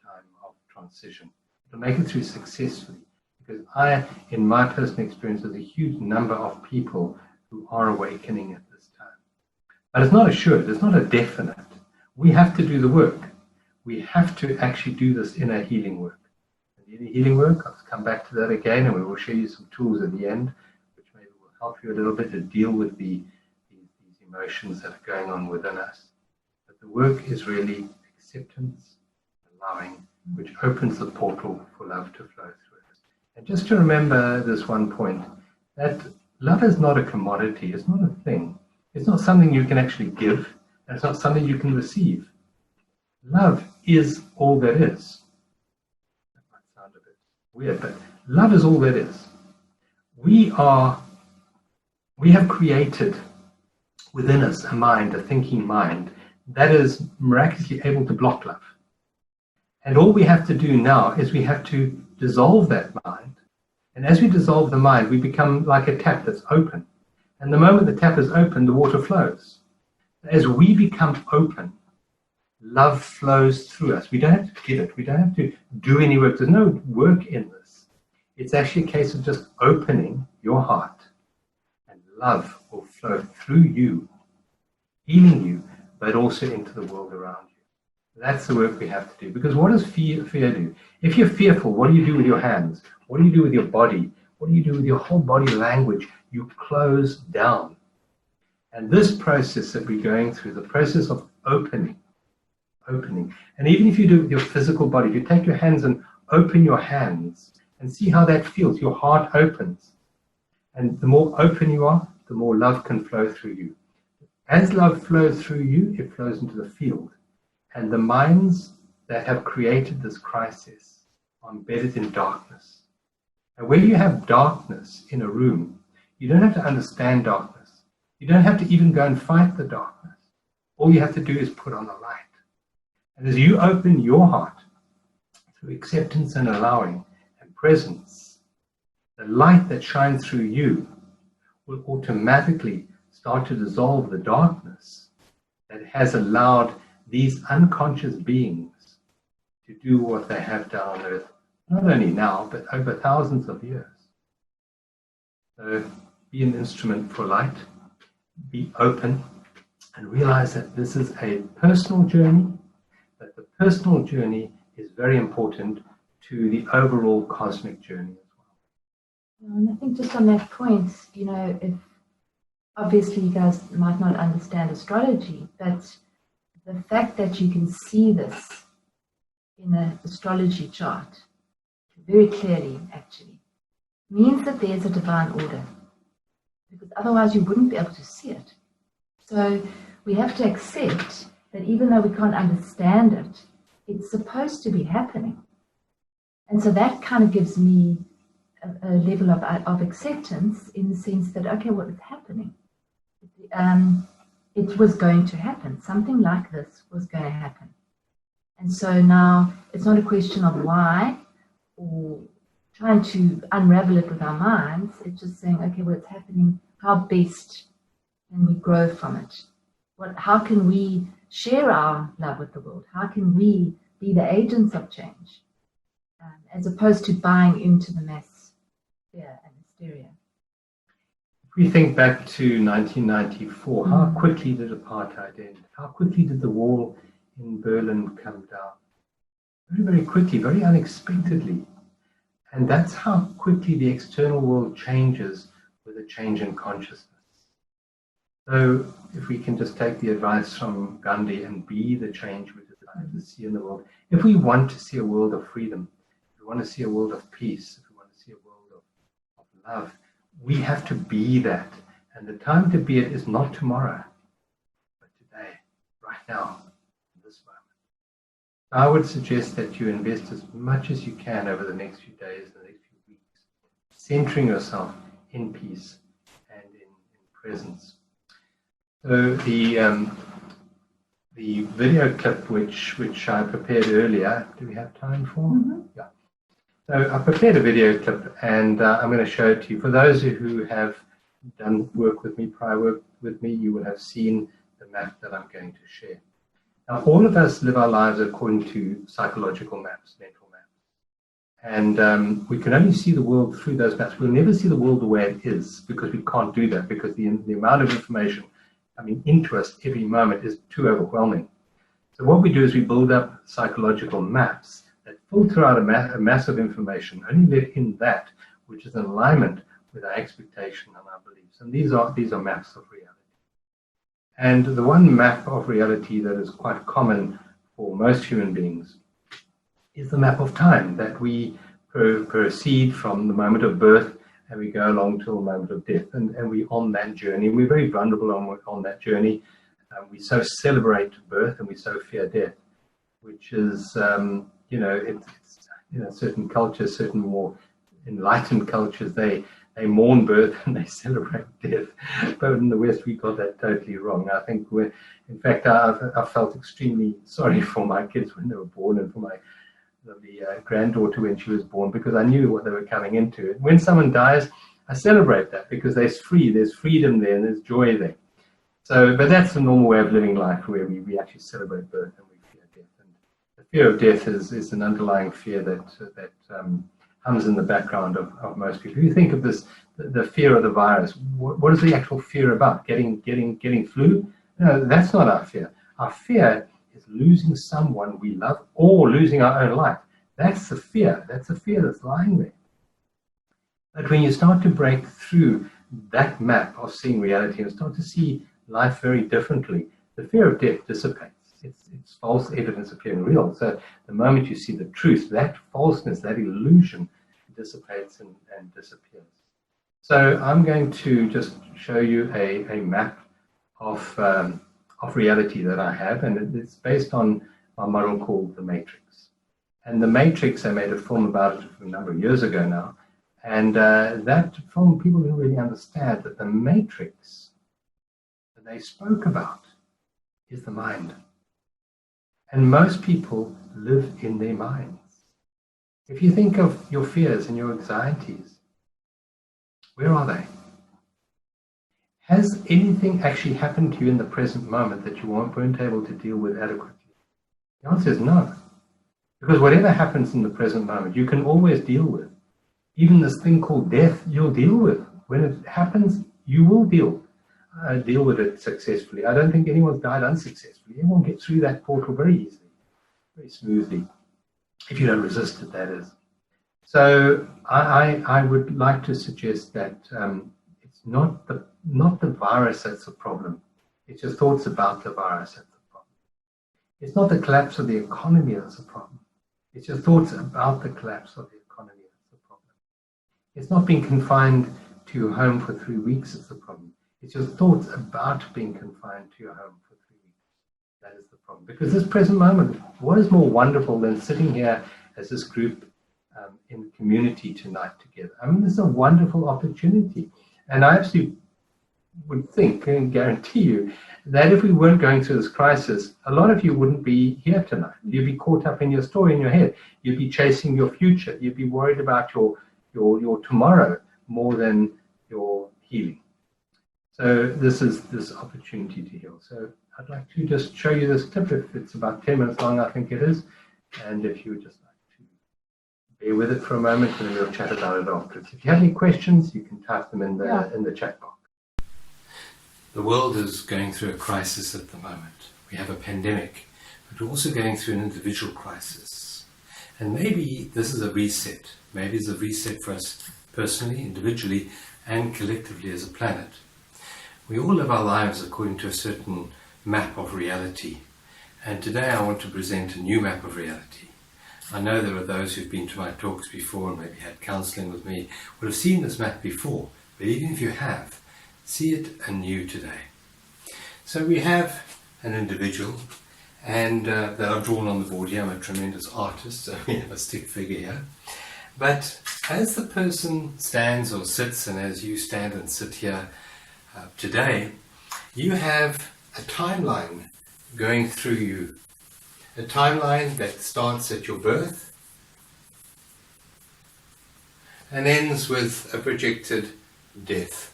time of transition. It'll make it through successfully. Because in my personal experience, there's a huge number of people who are awakening at this time. But it's not assured, it's not a definite. We have to do the work. We have to actually do this inner healing work. And the inner healing work, I'll come back to that again, and we will show you some tools at the end, which maybe will help you a little bit to deal with these emotions that are going on within us. But the work is really acceptance, allowing, which opens the portal for love to flow through. And just to remember this one point, that love is not a commodity, it's not a thing. It's not something you can actually give, and it's not something you can receive. Love is all that is. That might sound a bit weird, but love is all that is. We have created within us a mind, a thinking mind, that is miraculously able to block love. And all we have to do now is we have to dissolve that mind. And as we dissolve the mind, we become like a tap that's open. And the moment the tap is open, the water flows. As we become open, love flows through us. We don't have to give it. We don't have to do any work. There's no work in this. It's actually a case of just opening your heart. And love will flow through you, healing you, but also into the world around you. That's the work we have to do. Because what does fear do? If you're fearful, what do you do with your hands? What do you do with your body? What do you do with your whole body language? You close down. And this process that we're going through, the process of opening. And even if you do it with your physical body, if you take your hands and open your hands and see how that feels, your heart opens. And the more open you are, the more love can flow through you. As love flows through you, it flows into the field. And the minds that have created this crisis are embedded in darkness. And when you have darkness in a room, you don't have to understand darkness. You don't have to even go and fight the darkness. All you have to do is put on the light. And as you open your heart through acceptance and allowing and presence, the light that shines through you will automatically start to dissolve the darkness that has allowed these unconscious beings to do what they have done on earth, not only now, but over thousands of years. So be an instrument for light, be open, and realize that this is a personal journey, but the personal journey is very important to the overall cosmic journey as well. And I think just on that point, if obviously you guys might not understand astrology, but the fact that you can see this in an astrology chart very clearly, actually, means that there's a divine order, because otherwise you wouldn't be able to see it. So we have to accept that even though we can't understand it, it's supposed to be happening. And so that kind of gives me a level of acceptance, in the sense that, okay, what is happening? It was going to happen. Something like this was going to happen. And so now it's not a question of why or trying to unravel it with our minds. It's just saying, okay, well, it's happening. How best can we grow from it? How can we share our love with the world? How can we be the agents of change, as opposed to buying into the mass fear and hysteria? If we think back to 1994, how quickly did apartheid end? How quickly did the wall in Berlin come down? Very, very quickly, very unexpectedly. And that's how quickly the external world changes with a change in consciousness. So if we can just take the advice from Gandhi and be the change we desire to see in the world. If we want to see a world of freedom, if we want to see a world of peace, if we want to see a world of love, we have to be that. And the time to be it is not tomorrow, but today, right now, in this moment. I would suggest that you invest as much as you can over the next few days, the next few weeks, centering yourself in peace and in presence. So the video clip which I prepared earlier, do we have time for? Mm-hmm. Yeah. So I prepared a video clip, and I'm going to show it to you. For those who have done work with me, prior work with me, you will have seen the map that I'm going to share. Now, all of us live our lives according to psychological maps, mental maps. And we can only see the world through those maps. We'll never see the world the way it is, because we can't do that, because the amount of information coming into us every moment is too overwhelming. So what we do is we build up psychological maps that filter out a mass of information, only let in that which is in alignment with our expectation and our beliefs. And these are maps of reality. And the one map of reality that is quite common for most human beings is the map of time, that we proceed from the moment of birth and we go along to the moment of death. And we're on that journey. We're very vulnerable on that journey. We so celebrate birth and we so fear death, which is, certain cultures, certain more enlightened cultures, they mourn birth and they celebrate death. But in the West, we got that totally wrong. I think I felt extremely sorry for my kids when they were born, and for my lovely granddaughter when she was born, because I knew what they were coming into. When someone dies, I celebrate that, because there's freedom there, and there's joy there. So, but that's the normal way of living life, where we actually celebrate birth and we fear death. And the fear of death is an underlying fear that hums in the background of most people. If you think of this, the fear of the virus, what is the actual fear about? Getting flu? No, that's not our fear. Our fear is losing someone we love or losing our own life. That's the fear. That's the fear that's lying there. But when you start to break through that map of seeing reality and start to see life very differently, the fear of death dissipates. It's false evidence appearing real. So the moment you see the truth, that falseness, that illusion dissipates and disappears. So I'm going to just show you a map of reality that I have, and it's based on a model called the Matrix. And the Matrix, I made a film about it a number of years ago now, and that film, people didn't really understand that the Matrix that they spoke about is the mind. And most people live in their minds. If you think of your fears and your anxieties, where are they? Has anything actually happened to you in the present moment that you weren't able to deal with adequately? The answer is no. Because whatever happens in the present moment, you can always deal with. Even this thing called death, you'll deal with. When it happens, you will deal with it successfully. I don't think anyone's died unsuccessfully. Everyone gets through that portal very easily, very smoothly, if you don't resist it, that is. So I would like to suggest that it's not the virus that's the problem. It's your thoughts about the virus that's the problem. It's not the collapse of the economy that's the problem. It's your thoughts about the collapse of the economy that's the problem. It's not being confined to your home for 3 weeks that's the problem. It's your thoughts about being confined to your home for 3 weeks. That is the problem. Because this present moment, what is more wonderful than sitting here as this group in community tonight together? I mean, this is a wonderful opportunity. And I actually would think and guarantee you that if we weren't going through this crisis, a lot of you wouldn't be here tonight. You'd be caught up in your story in your head. You'd be chasing your future. You'd be worried about your tomorrow more than your healing. So this is this opportunity to heal. So I'd like to just show you this clip. If it's about 10 minutes long, I think it is. And if you would just like to bear with it for a moment, and then we'll chat about it afterwards. If you have any questions, you can type them in the chat box. The world is going through a crisis at the moment. We have a pandemic, but we're also going through an individual crisis. And maybe this is a reset. Maybe it's a reset for us personally, individually, and collectively as a planet. We all live our lives according to a certain map of reality. And today I want to present a new map of reality. I know there are those who've been to my talks before and maybe had counseling with me would have seen this map before. But even if you have, see it anew today. So we have an individual, and that I've drawn on the board here. I'm a tremendous artist, so we have a stick figure here. But as the person stands or sits, and as you stand and sit here today, you have a timeline going through you. A timeline that starts at your birth and ends with a projected death.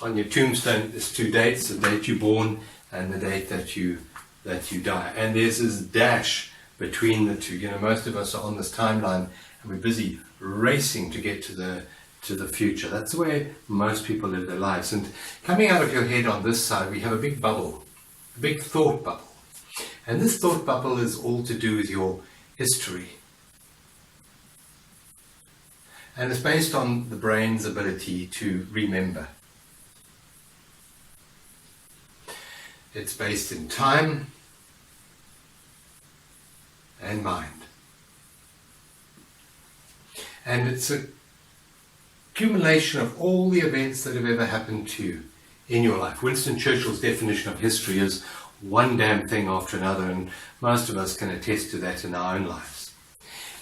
On your tombstone there's two dates, the date you're born and the date that you die. And there's this dash between the two. You know, most of us are on this timeline and we're busy racing to get to the future. That's the way most people live their lives. And coming out of your head on this side, we have a big bubble, a big thought bubble. And this thought bubble is all to do with your history. And it's based on the brain's ability to remember. It's based in time and mind. And it's a accumulation of all the events that have ever happened to you in your life. Winston Churchill's definition of history is one damn thing after another, and most of us can attest to that in our own lives.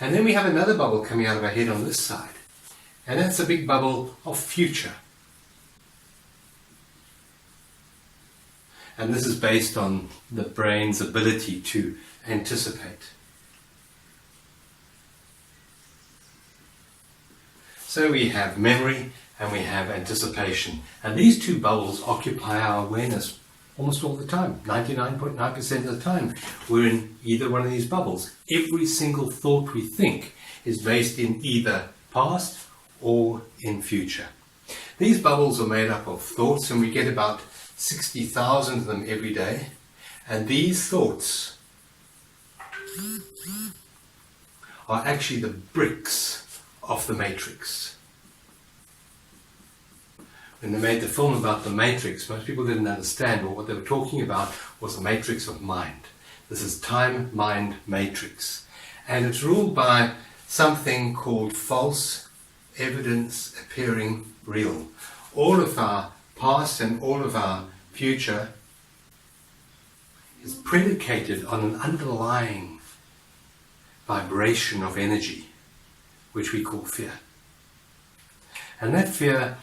And then we have another bubble coming out of our head on this side, and that's a big bubble of future. And this is based on the brain's ability to anticipate. So we have memory and we have anticipation. And these two bubbles occupy our awareness almost all the time. 99.9% of the time we're in either one of these bubbles. Every single thought we think is based in either past or in future. These bubbles are made up of thoughts, and we get about 60,000 of them every day. And these thoughts are actually the bricks of the matrix. When they made the film about the matrix, most people didn't understand, but what they were talking about was the matrix of mind. This is time, mind, matrix. And it's ruled by something called false evidence appearing real. All of our past and all of our future is predicated on an underlying vibration of energy, which we call fear. And that fear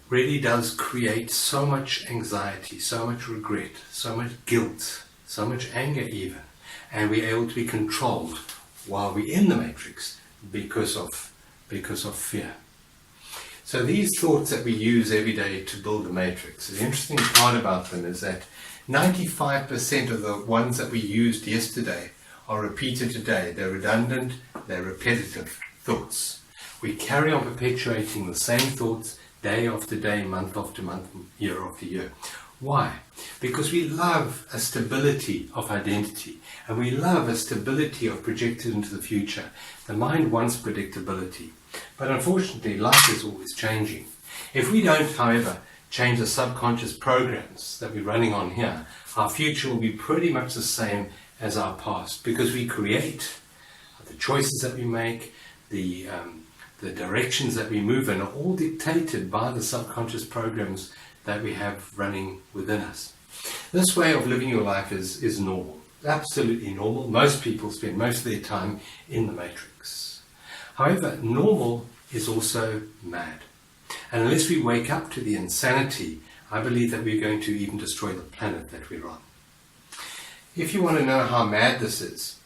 really does create so much anxiety, so much regret, so much guilt, so much anger even, and we're able to be controlled while we're in the matrix because of fear. So these thoughts that we use every day to build the matrix, the interesting part about them is that 95% of the ones that we used yesterday are repeated today. They're redundant, they're repetitive thoughts. We carry on perpetuating the same thoughts day after day, month after month, year after year. Why? Because we love a stability of identity, and we love a stability of projected into the future. The mind wants predictability, but unfortunately life is always changing. If we don't, however, change the subconscious programs that we're running on here, our future will be pretty much the same as our past, because we create the choices that we make, the directions that we move in are all dictated by the subconscious programs that we have running within us. This way of living your life is normal, absolutely normal. Most people spend most of their time in the matrix. However, normal is also mad. And unless we wake up to the insanity, I believe that we're going to even destroy the planet that we're on. If you want to know how mad this is,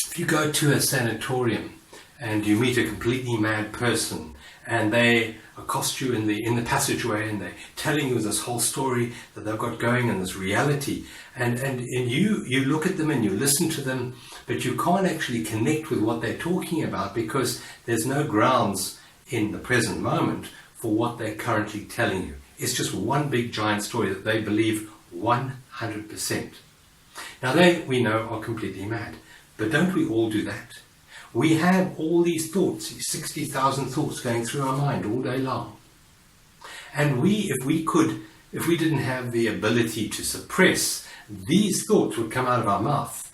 if you go to a sanatorium and you meet a completely mad person, and they accost you in the passageway, and they're telling you this whole story that they've got going in this reality, and you look at them and you listen to them, but you can't actually connect with what they're talking about because there's no grounds in the present moment for what they're currently telling you. It's just one big giant story that they believe 100%. Now they, we know, are completely mad, but don't we all do that? We have all these thoughts, 60,000 thoughts going through our mind all day long. And if we didn't have the ability to suppress, these thoughts would come out of our mouth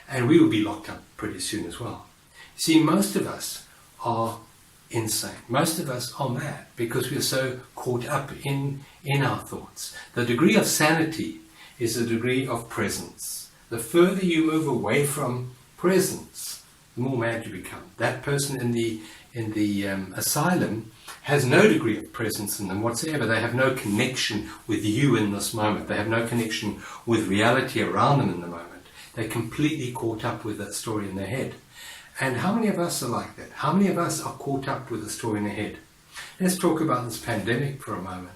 and we would be locked up pretty soon as well. See, most of us are insane. Most of us are mad because we're so caught up in our thoughts. The degree of sanity is the degree of presence. The further you move away from presence, the more mad you become. That person in the asylum has no degree of presence in them whatsoever. They have no connection with you in this moment. They have no connection with reality around them in the moment. They're completely caught up with that story in their head. And how many of us are like that? How many of us are caught up with the story in their head? Let's talk about this pandemic for a moment.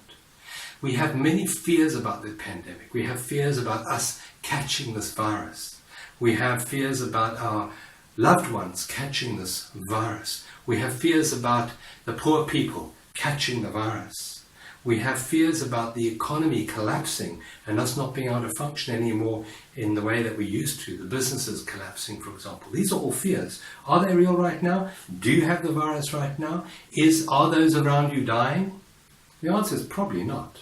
We have many fears about the pandemic. We have fears about us catching this virus. We have fears about our loved ones catching this virus. We have fears about the poor people catching the virus. We have fears about the economy collapsing and us not being able to function anymore in the way that we used to. The businesses collapsing, for example. These are all fears. Are they real right now? Do you have the virus right now? Are those around you dying? The answer is probably not.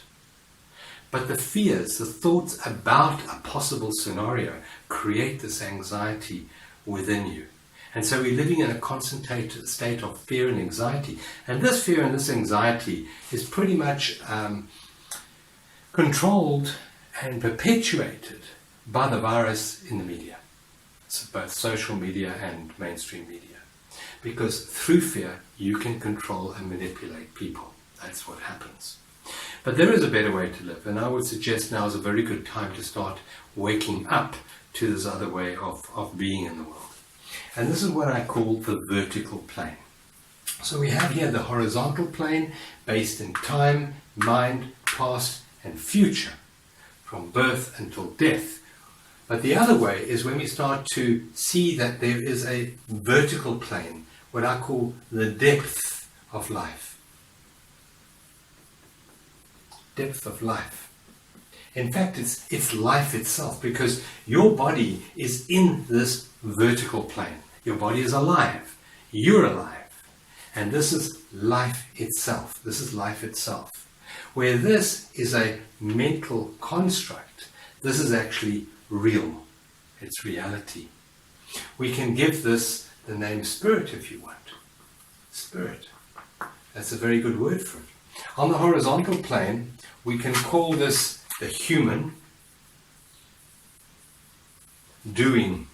But the fears, the thoughts about a possible scenario create this anxiety within you. And so we're living in a concentrated state of fear and anxiety. And this fear and this anxiety is pretty much controlled and perpetuated by the virus in the media. So both social media and mainstream media. Because through fear, you can control and manipulate people. That's what happens. But there is a better way to live. And I would suggest now is a very good time to start waking up to this other way of being in the world. And this is what I call the vertical plane. So we have here the horizontal plane based in time, mind, past and future, from birth until death. But the other way is when we start to see that there is a vertical plane, what I call the depth of life. Depth of life. In fact, it's life itself, because your body is in this vertical plane. Your body is alive. You're alive. And this is life itself. This is life itself. Where this is a mental construct, this is actually real. It's reality. We can give this the name spirit if you want. Spirit. That's a very good word for it. On the horizontal plane, we can call this the human doing.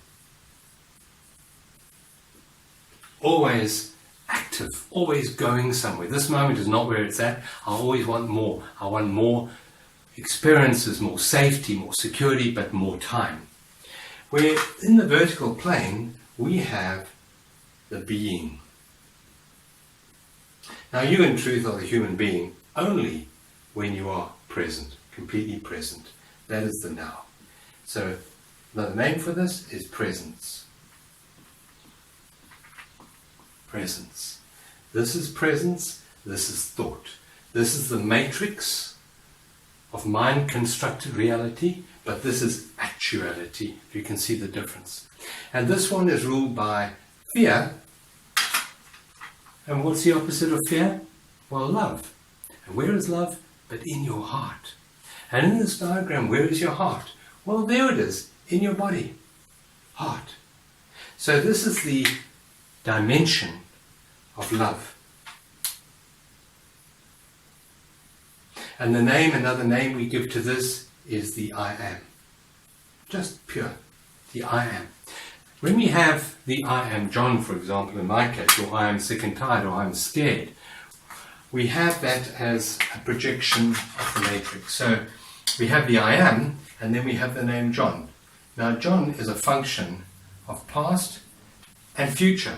Always active, always going somewhere. This moment is not where it's at. I always want more. I want more experiences, more safety, more security, but more time. Where in the vertical plane, we have the being. Now you in truth are the human being only when you are present, completely present. That is the now. So another name for this is presence. Presence. This is presence, this is thought. This is the matrix of mind-constructed reality, but this is actuality. You can see the difference. And this one is ruled by fear. And what's the opposite of fear? Well, love. And where is love? But in your heart. And in this diagram, where is your heart? Well, there it is, in your body. Heart. So this is the dimension of love. And the name, another name we give to this is the I am. Just pure, the I am. When we have the I am John, for example, in my case, or I am sick and tired, or I am scared, we have that as a projection of the matrix. So we have the I am, and then we have the name John. Now John is a function of past and future.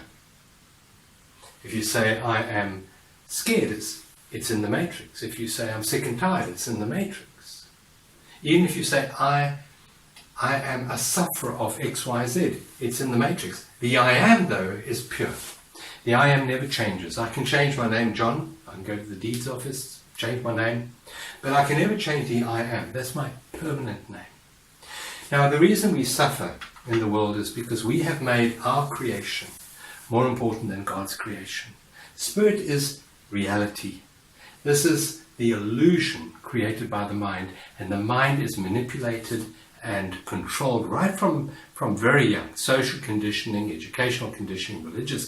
If you say I am scared, it's in the matrix. If you say I'm sick and tired, it's in the matrix. Even if you say I am a sufferer of XYZ, it's in the matrix. The I am, though, is pure. The I am never changes. I can change my name, John. I can go to the deeds office, change my name. But I can never change the I am. That's my permanent name. Now, the reason we suffer in the world is because we have made our creation more important than God's creation. Spirit is reality. This is the illusion created by the mind, and the mind is manipulated and controlled right from very young. Social conditioning, educational conditioning, religious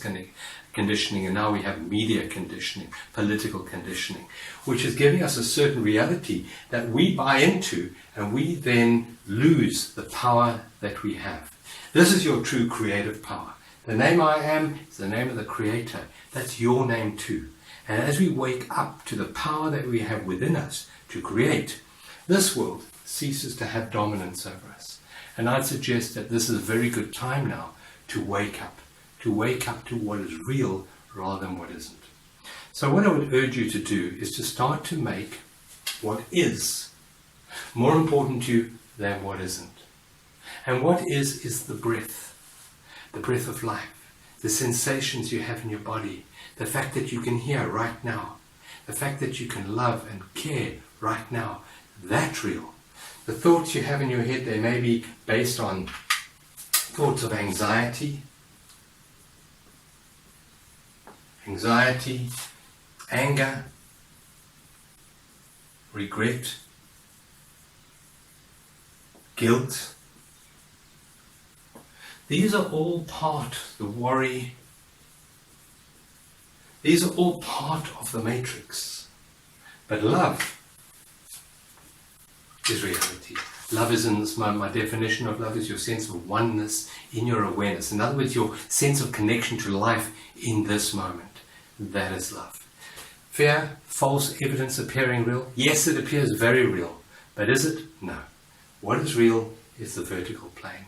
conditioning, and now we have media conditioning, political conditioning, which is giving us a certain reality that we buy into, and we then lose the power that we have. This is your true creative power. The name I am is the name of the Creator. That's your name too. And as we wake up to the power that we have within us to create, this world ceases to have dominance over us. And I'd suggest that this is a very good time now to wake up to what is real rather than what isn't. So what I would urge you to do is to start to make what is more important to you than what isn't. And what is the breath of life, the sensations you have in your body, the fact that you can hear right now, the fact that you can love and care right now. That's real. The thoughts you have in your head, they may be based on thoughts of anxiety, anger, regret, guilt. These are all the worry. These are all part of the matrix. But love is reality. Love is in this moment. My definition of love is your sense of oneness in your awareness. In other words, your sense of connection to life in this moment. That is love. Fear, false evidence appearing real. Yes, it appears very real. But is it? No. What is real is the vertical plane.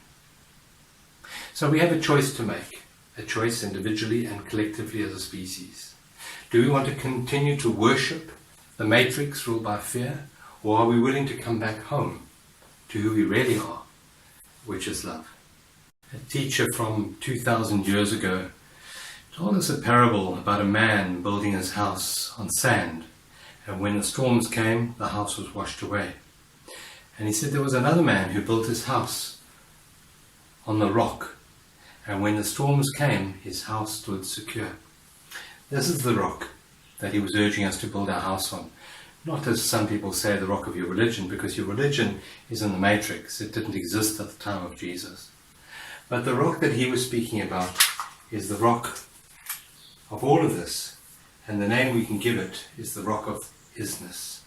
So we have a choice to make. A choice individually and collectively as a species. Do we want to continue to worship the matrix ruled by fear? Or are we willing to come back home to who we really are, which is love? A teacher from 2,000 years ago told us a parable about a man building his house on sand, and when the storms came, the house was washed away. And he said there was another man who built his house on the rock, and when the storms came, his house stood secure. This is the rock that he was urging us to build our house on. Not as some people say, the rock of your religion, because your religion is in the matrix. It didn't exist at the time of Jesus. But the rock that he was speaking about is the rock of all of this. And the name we can give it is the rock of isness.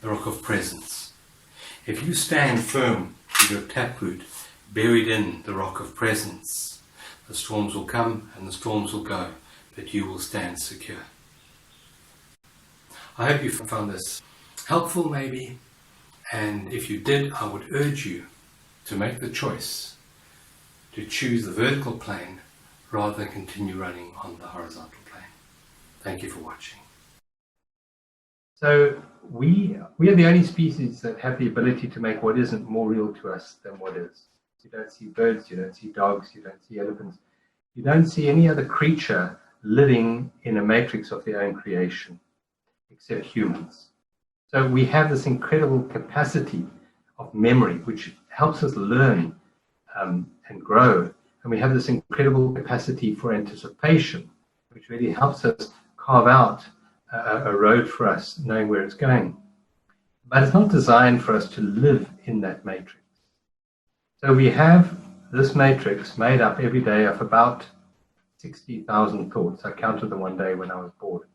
The rock of presence. If you stand firm with your taproot buried in the rock of presence, the storms will come and the storms will go, but you will stand secure. I hope you found this helpful maybe, and if you did, I would urge you to make the choice to choose the vertical plane rather than continue running on the horizontal plane. Thank you for watching. So we are the only species that have the ability to make what isn't more real to us than what is. You don't see birds, you don't see dogs, you don't see elephants. You don't see any other creature living in a matrix of their own creation, except humans. So we have this incredible capacity of memory, which helps us learn and grow. And we have this incredible capacity for anticipation, which really helps us carve out a road for us, knowing where it's going. But it's not designed for us to live in that matrix. So we have this matrix made up every day of about 60,000 thoughts. I counted them one day when I was bored.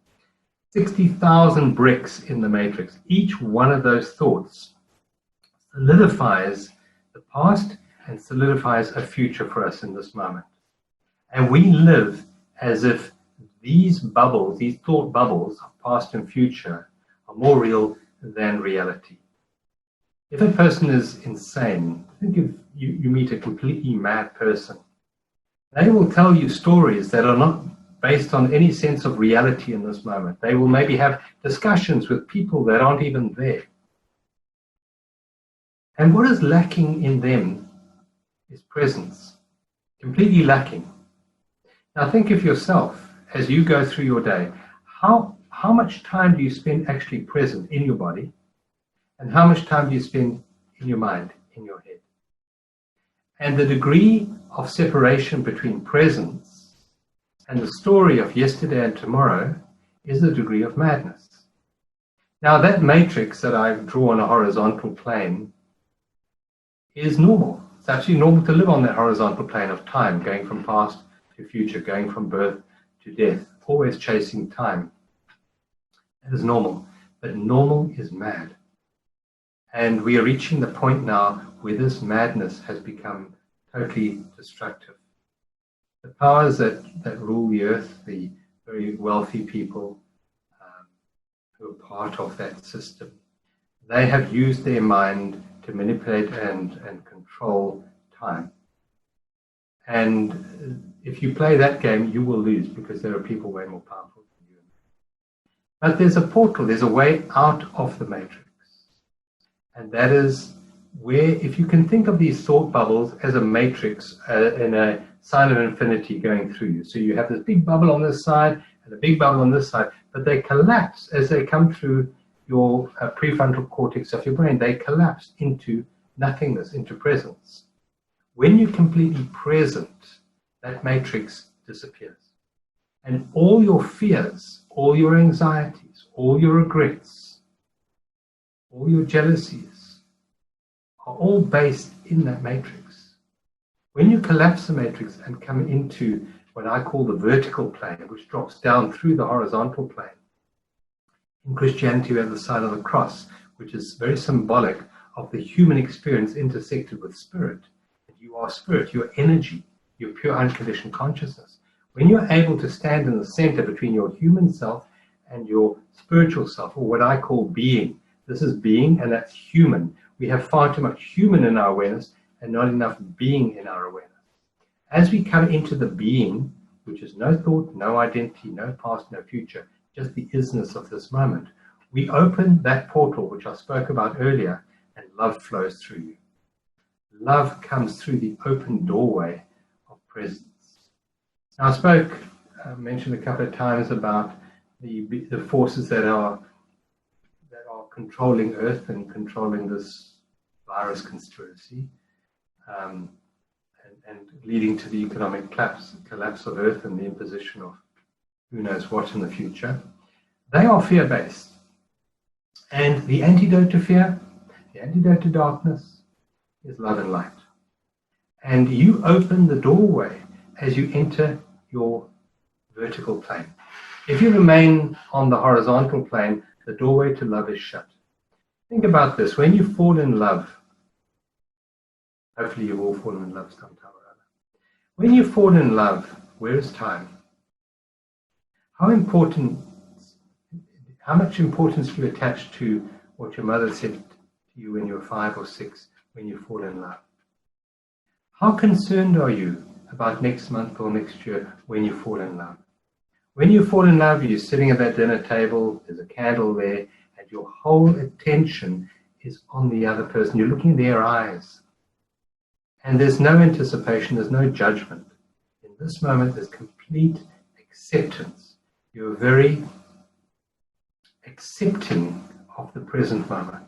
60,000 bricks in the matrix. Each one of those thoughts solidifies the past and solidifies a future for us in this moment. And we live as if these bubbles, these thought bubbles of past and future, are more real than reality. If a person is insane, think if you meet a completely mad person, they will tell you stories that are not based on any sense of reality in this moment. They will maybe have discussions with people that aren't even there. And what is lacking in them is presence, completely lacking. Now think of yourself as you go through your day. How much time do you spend actually present in your body? And how much time do you spend in your mind, in your head? And the degree of separation between presence and the story of yesterday and tomorrow is the degree of madness. Now, that matrix that I draw on a horizontal plane is normal. It's actually normal to live on that horizontal plane of time, going from past to future, going from birth to death, always chasing time. That is normal. But normal is mad. And we are reaching the point now where this madness has become totally destructive. The powers that rule the earth, the very wealthy people who are part of that system, they have used their mind to manipulate and control time. And if you play that game, you will lose, because there are people way more powerful than you. But there's a portal, there's a way out of the matrix. And that is where, if you can think of these thought bubbles as a matrix in a sign of infinity going through you. So you have this big bubble on this side and a big bubble on this side, but they collapse as they come through your prefrontal cortex of your brain. They collapse into nothingness, into presence. When you're completely present, that matrix disappears. And all your fears, all your anxieties, all your regrets, all your jealousies are all based in that matrix. When you collapse the matrix and come into what I call the vertical plane, which drops down through the horizontal plane, in Christianity we have the sign of the cross, which is very symbolic of the human experience intersected with spirit. You are spirit, you are energy, you're pure unconditioned consciousness. When you're able to stand in the center between your human self and your spiritual self, or what I call being, this is being and that's human. We have far too much human in our awareness and not enough being in our awareness. As we come into the being, which is no thought, no identity, no past, no future, just the isness of this moment, we open that portal which I spoke about earlier, and love flows through you. Love comes through the open doorway of presence. Now, I mentioned a couple of times about the forces that are controlling Earth and controlling this virus conspiracy, and leading to the economic collapse of Earth and the imposition of who knows what in the future. They are fear-based. And the antidote to fear, the antidote to darkness, is love and light. And you open the doorway as you enter your vertical plane. If you remain on the horizontal plane, the doorway to love is shut. Think about this. When you fall in love, hopefully you've all fallen in love sometime or other. When you fall in love, where is time? How much importance do you attach to what your mother said to you when you were 5 or 6, when you fall in love? How concerned are you about next month or next year when you fall in love? When you fall in love, you're sitting at that dinner table, there's a candle there, and your whole attention is on the other person. You're looking in their eyes. And there's no anticipation, there's no judgment. In this moment, there's complete acceptance. You're very accepting of the present moment.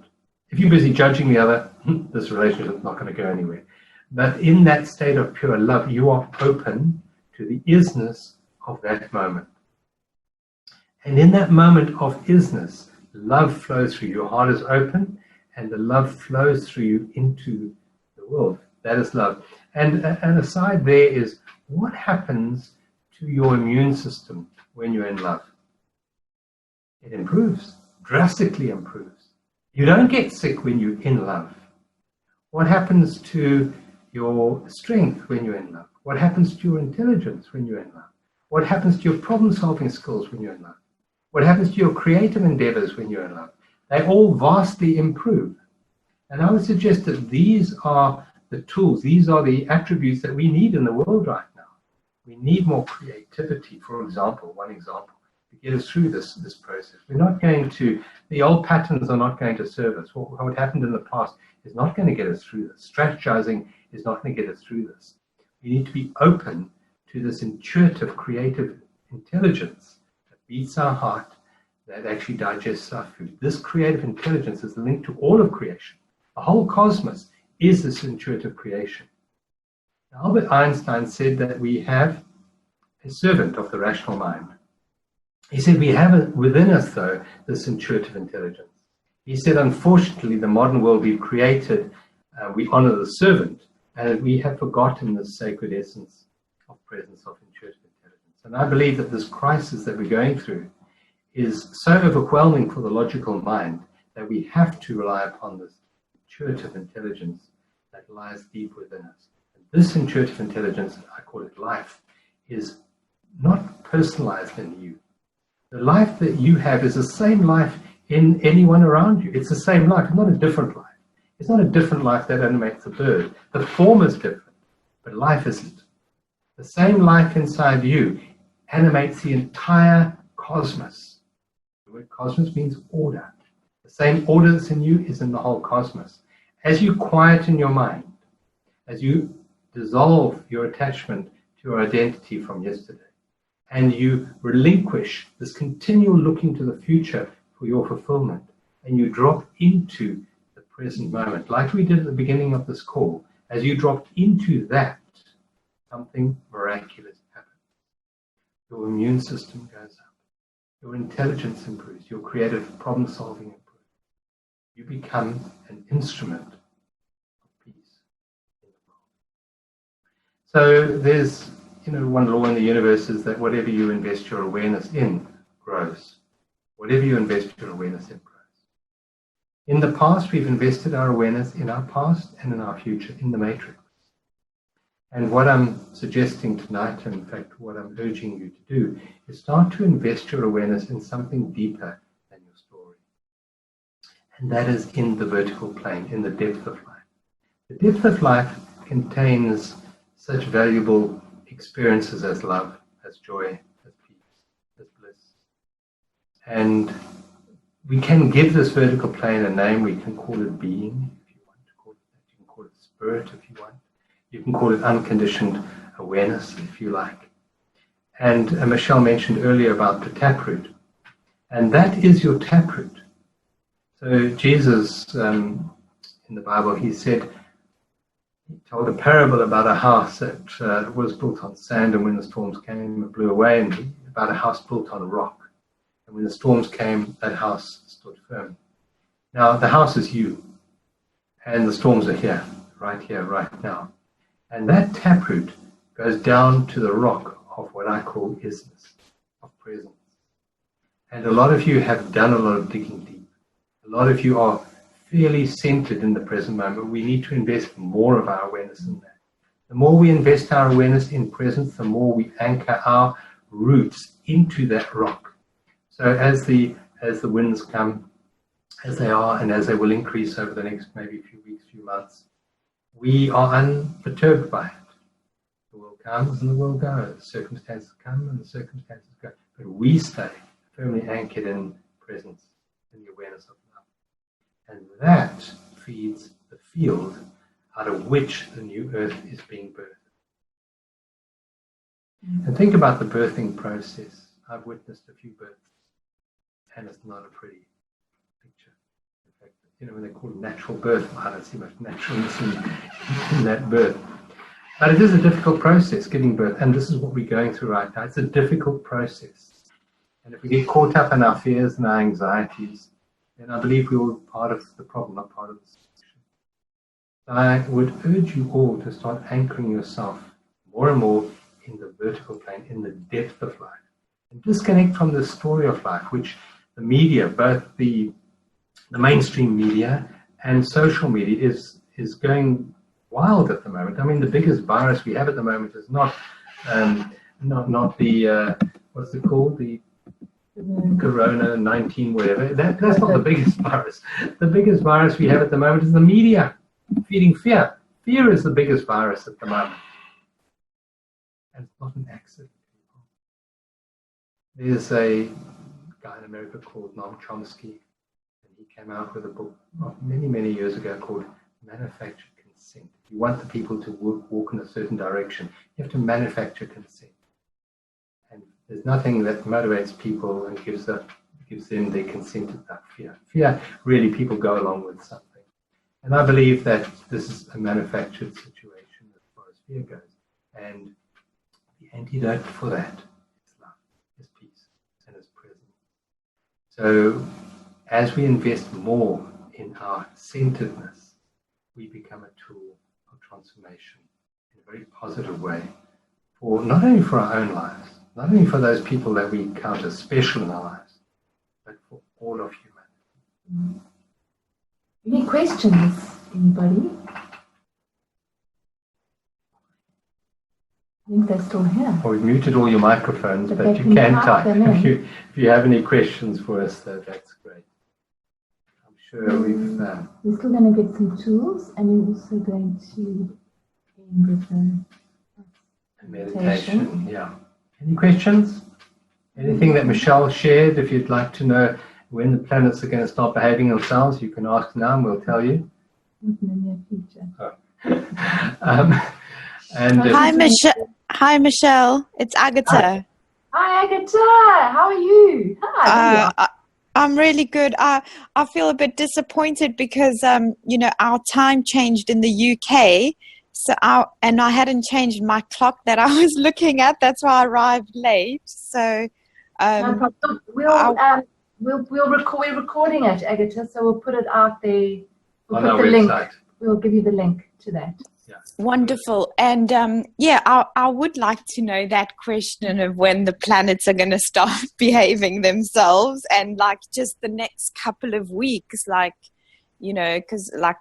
If you're busy judging the other, this relationship is not going to go anywhere. But in that state of pure love, you are open to the isness of that moment. And in that moment of isness, love flows through. Your heart is open, and the love flows through you into the world. That is love. And aside there is, what happens to your immune system when you're in love? It improves, drastically improves. You don't get sick when you're in love. What happens to your strength when you're in love? What happens to your intelligence when you're in love? What happens to your problem-solving skills when you're in love? What happens to your creative endeavors when you're in love? They all vastly improve. And I would suggest that these are the tools, these are the attributes that we need in the world right now. We need more creativity, for example, one example, to get us through this process. We're not going to, the old patterns are not going to serve us. What happened in the past is not going to get us through this. Strategizing is not going to get us through this. We need to be open to this intuitive, creative intelligence that beats our heart, that actually digests our food. This creative intelligence is linked to all of creation. The whole cosmos is this intuitive creation. Albert Einstein said that we have a servant of the rational mind. He said we have within us, though, this intuitive intelligence. He said, unfortunately, the modern world we've created, we honor the servant, and we have forgotten the sacred essence of presence of intuitive intelligence. And I believe that this crisis that we're going through is so overwhelming for the logical mind that we have to rely upon this intuitive intelligence that lies deep within us. And this intuitive intelligence, I call it life, is not personalized in you. The life that you have is the same life in anyone around you. It's the same life. It's not a different life. It's not a different life that animates a bird. The form is different, but life isn't. The same life inside you animates the entire cosmos. The word cosmos means order. The same order that's in you is in the whole cosmos. As you quieten your mind, as you dissolve your attachment to your identity from yesterday, and you relinquish this continual looking to the future for your fulfillment, and you drop into the present moment, like we did at the beginning of this call, as you dropped into that, something miraculous happens. Your immune system goes up, your intelligence improves, your creative problem solving improves. You become an instrument of peace in the world. So there's one law in the universe is that whatever you invest your awareness in grows. Whatever you invest your awareness in grows. In the past, we've invested our awareness in our past and in our future, in the matrix. And what I'm suggesting tonight, and in fact what I'm urging you to do, is start to invest your awareness in something deeper than your story. And that is in the vertical plane, in the depth of life. The depth of life contains such valuable experiences as love, as joy, as peace, as bliss. And we can give this vertical plane a name. We can call it being, if you want to call it that. You can call it spirit, if you want. You can call it unconditioned awareness, if you like. And Michelle mentioned earlier about the taproot. And that is your taproot. So Jesus, in the Bible, he told a parable about a house that was built on sand, and when the storms came, it blew away, and about a house built on a rock. And when the storms came, that house stood firm. Now, the house is you, and the storms are here, right now. And that taproot goes down to the rock of what I call isness, of presence. And a lot of you have done a lot of digging deep. A lot of you are fairly centered in the present moment. We need to invest more of our awareness in that. The more we invest our awareness in presence, the more we anchor our roots into that rock. So as the winds come, as they are, and as they will increase over the next maybe few weeks, few months, we are unperturbed by it. The world comes and the world goes. Circumstances come and the circumstances go. But we stay firmly anchored in presence, in the awareness of love. And that feeds the field out of which the new earth is being birthed. And think about the birthing process. I've witnessed a few births, and it's not a pretty picture. In fact, when they call it natural birth, I don't see much naturalness in that birth. But it is a difficult process, giving birth, and this is what we're going through right now. It's a difficult process. And if we get caught up in our fears and our anxieties, then I believe we are part of the problem, not part of the solution. I would urge you all to start anchoring yourself more and more in the vertical plane, in the depth of life, and disconnect from the story of life, which the media, both the mainstream media and social media, is going wild at the moment. I mean, the biggest virus we have at the moment is not the what's it called, the Corona 19, whatever. That's not the biggest virus. The biggest virus we have at the moment is the media feeding fear. Fear is the biggest virus at the moment. And it's not an accident, people. There's a guy in America called Noam Chomsky, and he came out with a book many, many years ago called Manufactured Consent. If you want the people to walk in a certain direction, you have to manufacture consent. And there's nothing that motivates people and gives them their consent without fear. Fear, really, people go along with something. And I believe that this is a manufactured situation as far as fear goes. And the antidote for that is love, is peace, and is So as we invest more in our centeredness, we become a tool of transformation in a very positive way, for not only for our own lives, not only for those people that we count as special in our lives, but for all of humanity. Any questions, anybody? I think they're still here. Well, we've muted all your microphones, but you can type. If you have any questions for us, that's great. I'm sure we're still going to get some tools, and we're also going to end with a meditation. Yeah. Any questions? Anything that Michelle shared? If you'd like to know when the planets are going to start behaving themselves, you can ask now, and we'll tell you. In the near future. Oh. Hi, Michelle. It's Agatha. Hi, Agatha. How are you? Hi. I'm really good. I feel a bit disappointed because our time changed in the UK, and I hadn't changed my clock that I was looking at. That's why I arrived late. So no problem. We're recording it, Agatha. So we'll put it out there. We'll put the link. We'll give you the link to that. Yeah. Wonderful. And I would like to know that question of when the planets are going to start behaving themselves, and like just the next couple of weeks, because I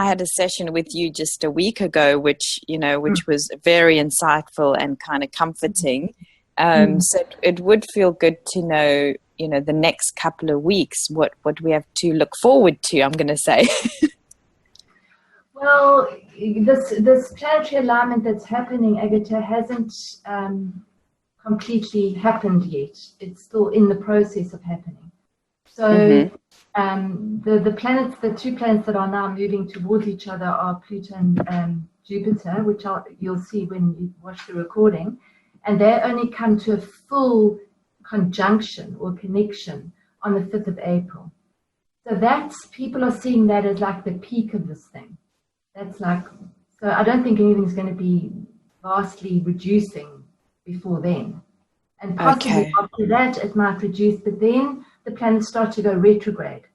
had a session with you just a week ago, which was very insightful and kind of comforting. So it would feel good to know, the next couple of weeks, what we have to look forward to, I'm going to say. Well, this planetary alignment that's happening, Agatha, hasn't completely happened yet. It's still in the process of happening. So the planets, the two planets that are now moving towards each other are Pluto and Jupiter, which you'll see when you watch the recording. And they only come to a full conjunction or connection on the 5th of April. So people are seeing that as like the peak of this thing. So I don't think anything's going to be vastly reducing before then. And possibly after that it might reduce, but then the planets start to go retrograde.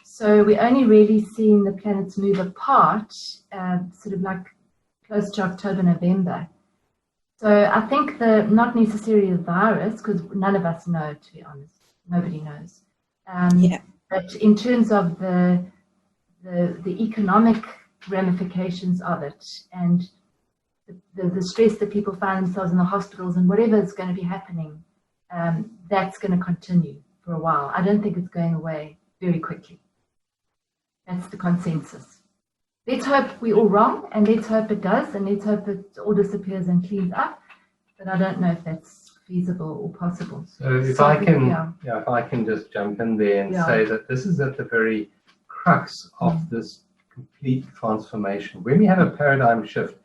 So we're only really seeing the planets move apart, sort of like close to October, November. So I think not necessarily the virus, because none of us know, to be honest. Nobody knows. But in terms of the economic ramifications of it, and the stress that people find themselves in the hospitals and whatever is going to be happening, that's going to continue for a while. I don't think it's going away very quickly. That's the consensus. Let's hope we're all wrong, and let's hope it does, and let's hope it all disappears and cleans up. But I don't know if that's feasible or possible. So if I can just jump in there and say that this is at the very crux of this complete transformation. When we have a paradigm shift,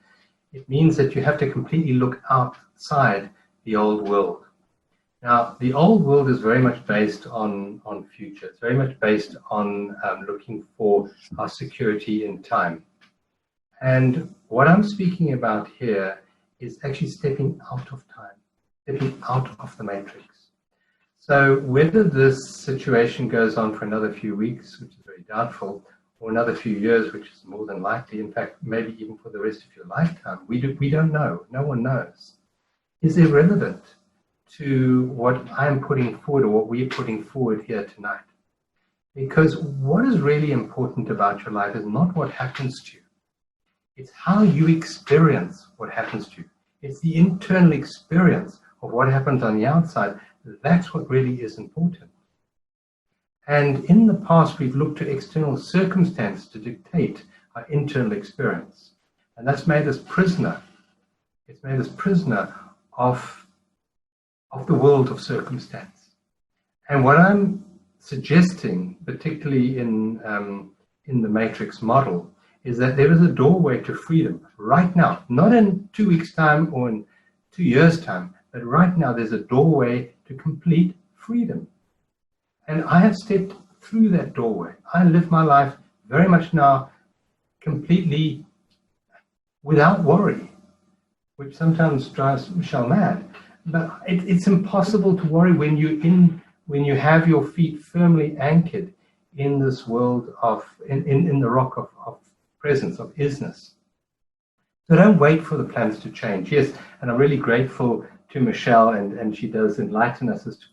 it means that you have to completely look outside the old world. Now, the old world is very much based on future. It's very much based on looking for our security in time. And what I'm speaking about here is actually stepping out of time, stepping out of the matrix. So whether this situation goes on for another few weeks, which is very doubtful, or another few years, which is more than likely, in fact, maybe even for the rest of your lifetime, we don't know. No one knows. Is irrelevant to what I'm putting forward or what we're putting forward here tonight. Because what is really important about your life is not what happens to you. It's how you experience what happens to you. It's the internal experience of what happens on the outside. That's what really is important. And in the past, we've looked to external circumstance to dictate our internal experience. And that's made us prisoner. It's made us prisoner of the world of circumstance. And what I'm suggesting, particularly in the matrix model, is that there is a doorway to freedom right now, not in 2 weeks' time or in 2 years' time, but right now there's a doorway to complete freedom. And I have stepped through that doorway. I live my life very much now completely without worry, which sometimes drives Michelle mad. But it's impossible to worry when you're in when you have your feet firmly anchored in this world of, in the rock of presence, of isness. So don't wait for the plans to change. Yes, and I'm really grateful to Michelle, and she does enlighten us as to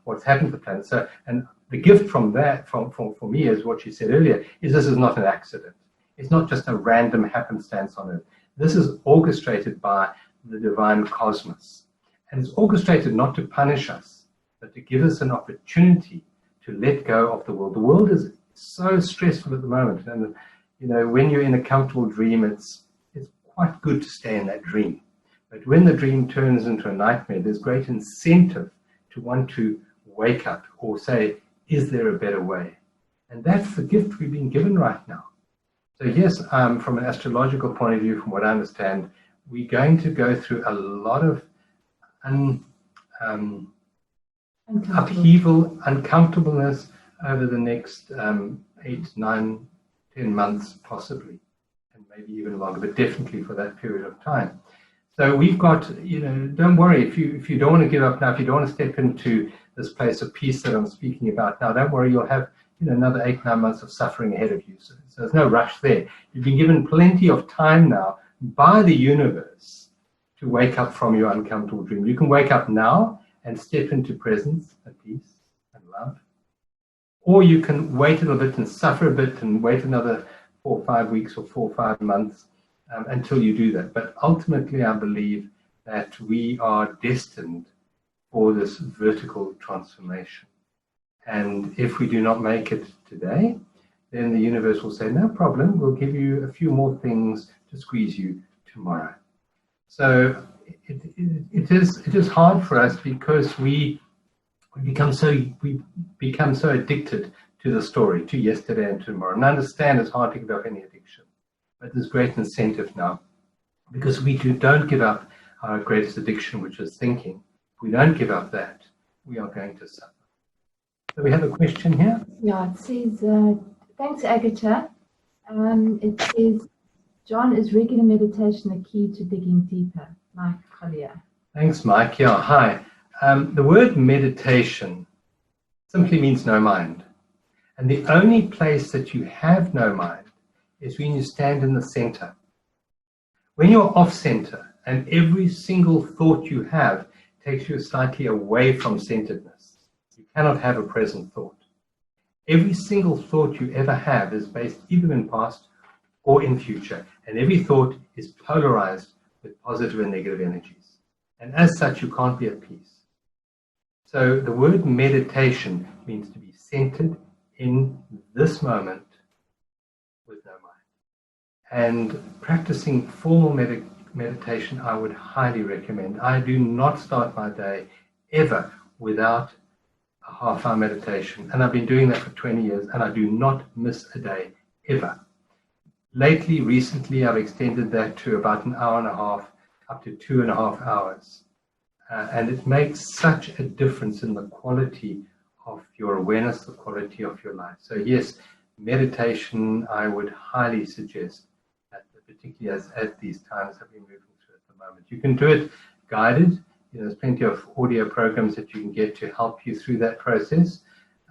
what's happened to the planet. So, and the gift from that, for me, is what she said earlier, is this is not an accident. It's not just a random happenstance on Earth. This is orchestrated by the divine cosmos. And it's orchestrated not to punish us, but to give us an opportunity to let go of the world. The world is so stressful at the moment. And, you know, when you're in a comfortable dream, it's quite good to stay in that dream. But when the dream turns into a nightmare, there's great incentive to want to wake up or say, is there a better way? And that's the gift we've been given right now. So yes, from an astrological point of view, from what I understand, we're going to go through a lot of upheaval, uncomfortableness over the next 8, 9, 10 months, possibly. Maybe even longer, but definitely for that period of time. So we've got, you know, don't worry if you don't want to give up now, if you don't want to step into this place of peace that I'm speaking about now, don't worry, you'll have, you know, another 8, 9 months of suffering ahead of you. So there's no rush there. You've been given plenty of time now by the universe to wake up from your uncomfortable dream. You can wake up now and step into presence and peace and love. Or you can wait a little bit and suffer a bit and wait another 4 or 5 weeks or 4 or 5 months until you do that. But ultimately, I believe that we are destined for this vertical transformation. And if we do not make it today, then the universe will say, no problem, we'll give you a few more things to squeeze you tomorrow. So it is hard for us because we become so addicted to the story, to yesterday and tomorrow. And I understand it's hard to give up any addiction, but there's great incentive now because we don't give up our greatest addiction, which is thinking. If we don't give up that, we are going to suffer. So we have a question here. Yeah, it says, thanks, Agatha. It says, John, is regular meditation the key to digging deeper? Mike Collier. Thanks, Mike. Yeah, hi. The word meditation simply means no mind. And the only place that you have no mind is when you stand in the center. When you're off center and every single thought you have takes you slightly away from centeredness, you cannot have a present thought. Every single thought you ever have is based either in past or in future. And every thought is polarized with positive and negative energies. And as such, you can't be at peace. So the word meditation means to be centered in this moment with no mind. And practicing formal meditation, I would highly recommend. I do not start my day ever without a half-hour meditation. And I've been doing that for 20 years, and I do not miss a day ever. Recently, I've extended that to about an hour and a half, up to 2.5 hours. And it makes such a difference in the quality of your awareness, the quality of your life. So yes, meditation, I would highly suggest, particularly at these times that we're moving through at the moment. You can do it guided. You know, there's plenty of audio programs that you can get to help you through that process.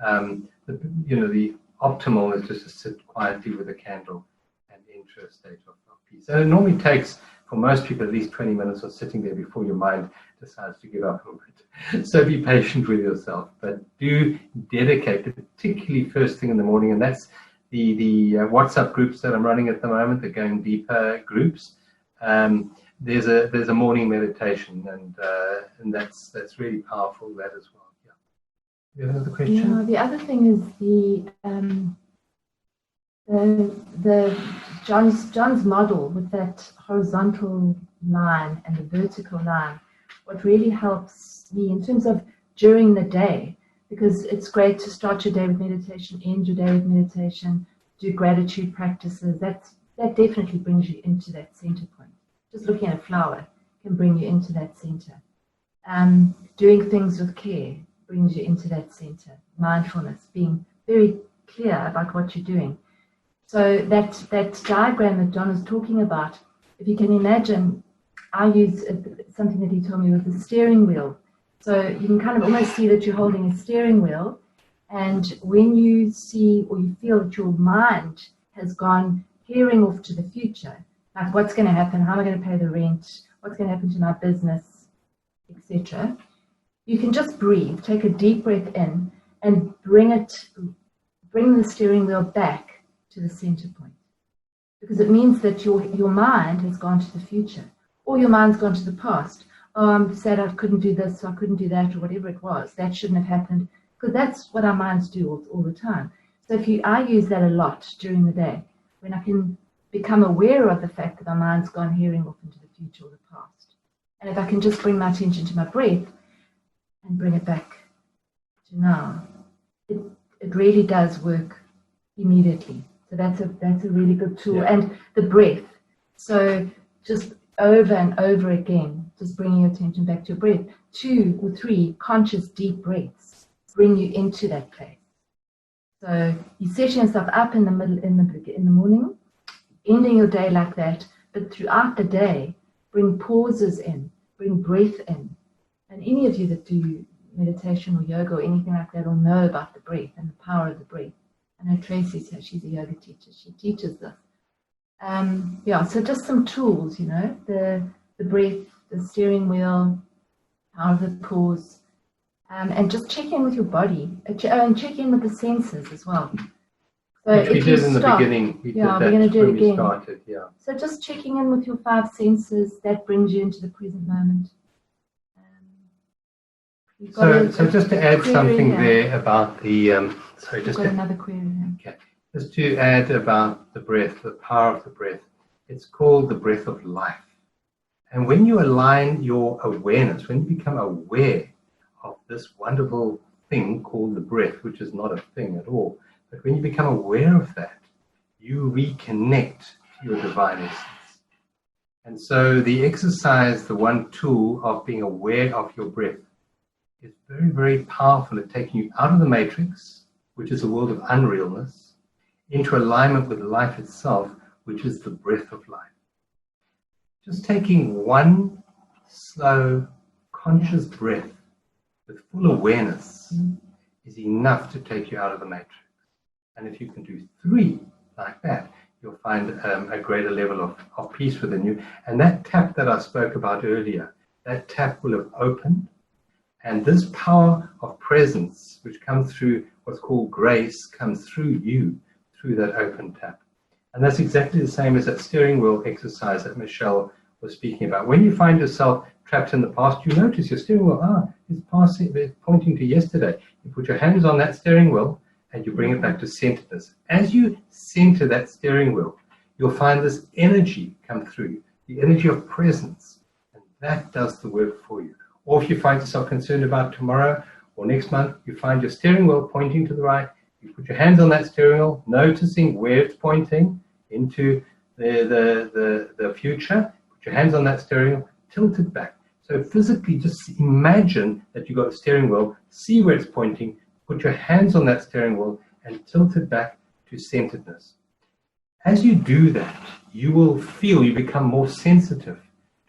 The optimal is just to sit quietly with a candle and enter a state of peace. And it normally takes, for most people, at least 20 minutes of sitting there before your mind decides to give up a little bit. So be patient with yourself, but do dedicate, particularly first thing in the morning, and that's the WhatsApp groups that I'm running at the moment, the Going Deeper groups. There's a morning meditation, and that's really powerful, that as well. Yeah. You have another question? Yeah, the other thing is the John's model with that horizontal line and the vertical line. What really helps me in terms of during the day, because it's great to start your day with meditation, end your day with meditation, do gratitude practices. That definitely brings you into that center point. Just looking at a flower can bring you into that center. Doing things with care brings you into that center. Mindfulness, being very clear about what you're doing. So that diagram that John is talking about, if you can imagine, I use something that he told me with the steering wheel. So you can kind of almost see that you're holding a steering wheel, and when you see or you feel that your mind has gone hearing off to the future, like what's going to happen, how am I going to pay the rent, what's going to happen to my business, etc., you can just breathe, take a deep breath in, and bring the steering wheel back to the center point. Because it means that your mind has gone to the future, or your mind's gone to the past. Oh, I'm sad I couldn't do this, so I couldn't do that, or whatever it was. That shouldn't have happened. Because that's what our minds do all the time. So I use that a lot during the day, when I can become aware of the fact that my mind's gone hearing off into the future or the past. And if I can just bring my attention to my breath and bring it back to now, it really does work immediately. So that's a really good tool. Yeah. And the breath. So just over and over again, just bringing your attention back to your breath. 2 or 3 conscious deep breaths bring you into that place. So you set yourself up in the middle, in the morning, ending your day like that, but throughout the day, bring pauses in, bring breath in. And any of you that do meditation or yoga or anything like that will know about the breath and the power of the breath. I know Tracy's here, she's a yoga teacher, she teaches this. So just some tools, the breath, the steering wheel, power of the pause, and just check in with your body, and check in with the senses as well. So Which we did in the beginning. We did that we're going to do it when again. we started, yeah. So just checking in with your 5 senses, that brings you into the present moment. So just to add something here. there about the, We've got another query here. Okay, just to add about the breath, the power of the breath. It's called the breath of life. And when you align your awareness, when you become aware of this wonderful thing called the breath, which is not a thing at all, but when you become aware of that, you reconnect to your divine essence. And so the exercise, the one tool of being aware of your breath, is very, very powerful at taking you out of the matrix, which is a world of unrealness, into alignment with life itself, which is the breath of life. Just taking one slow, conscious breath with full awareness is enough to take you out of the matrix. And if you can do 3 like that, you'll find a greater level of peace within you. And that tap that I spoke about earlier, that tap will have opened. And this power of presence, which comes through what's called grace, comes through you, through that open tap. And that's exactly the same as that steering wheel exercise that Michelle was speaking about. When you find yourself trapped in the past, you notice your steering wheel, it's pointing to yesterday. You put your hands on that steering wheel and you bring it back to centeredness. As you center that steering wheel, you'll find this energy come through, the energy of presence, and that does the work for you. Or if you find yourself concerned about tomorrow or next month, you find your steering wheel pointing to the right, you put your hands on that steering wheel, noticing where it's pointing into the future, put your hands on that steering wheel, tilt it back. So physically just imagine that you've got a steering wheel, see where it's pointing, put your hands on that steering wheel and tilt it back to centeredness. As you do that, you will feel you become more sensitive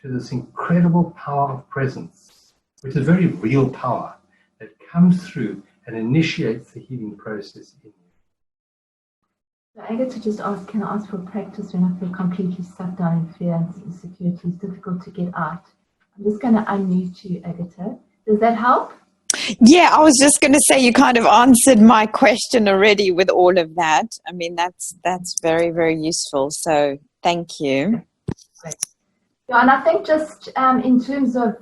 to this incredible power of presence, which is very real power that comes through and initiates the healing process in you. So I get to just ask, can I ask for practice when I feel completely stuck down in fear and insecurity? It's difficult to get out. I'm just going to unmute you, Agatha. Does that help? Yeah, I was just going to say you kind of answered my question already with all of that. I mean, that's very, very useful. So thank you. Great. Yeah, and I think just in terms of,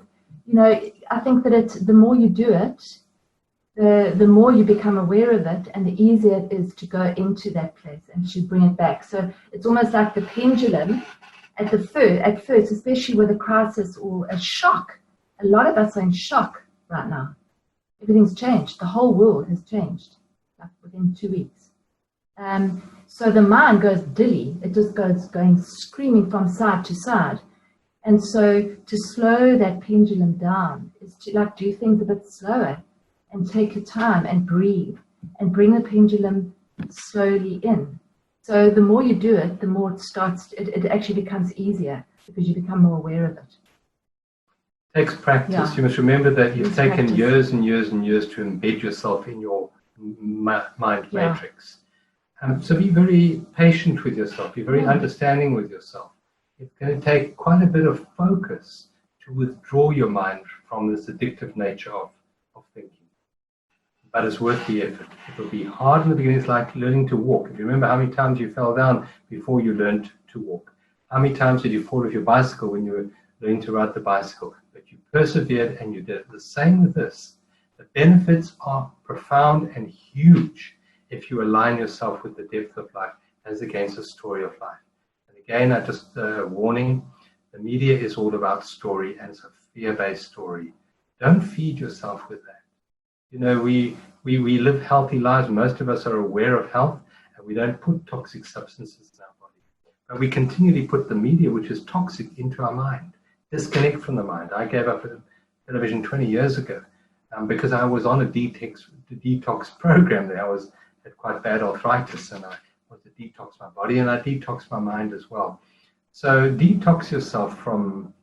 I think that the more you do it, the more you become aware of it, and the easier it is to go into that place and to bring it back. So it's almost like the pendulum at first, especially with a crisis or a shock. A lot of us are in shock right now. Everything's changed. The whole world has changed, like within 2 weeks. So the mind goes dilly. It just goes going screaming from side to side. And so to slow that pendulum down is to do things a bit slower and take your time and breathe and bring the pendulum slowly in. So the more you do it, the more it actually becomes easier because you become more aware of it. takes practice. Yeah. You must remember that you've It's taken practice. years and years and years to embed yourself in your mind Yeah. matrix. So be very patient with yourself. Be very Yeah. understanding with yourself. It's going to take quite a bit of focus to withdraw your mind from this addictive nature of thinking. But it's worth the effort. It'll be hard in the beginning. It's like learning to walk. If you remember how many times you fell down before you learned to walk. How many times did you fall off your bicycle when you were learning to ride the bicycle? But you persevered and you did it. The same with this. The benefits are profound and huge if you align yourself with the depth of life as against the story of life. And again, I just warning, the media is all about story, and it's a fear-based story. Don't feed yourself with that. You know, we live healthy lives. Most of us are aware of health, and we don't put toxic substances in our body. But we continually put the media, which is toxic, into our mind. Disconnect from the mind. I gave up television 20 years ago because I was on a detox program there. I had quite bad arthritis, and I wanted to detox my body, and I detoxed my mind as well. So detox yourself from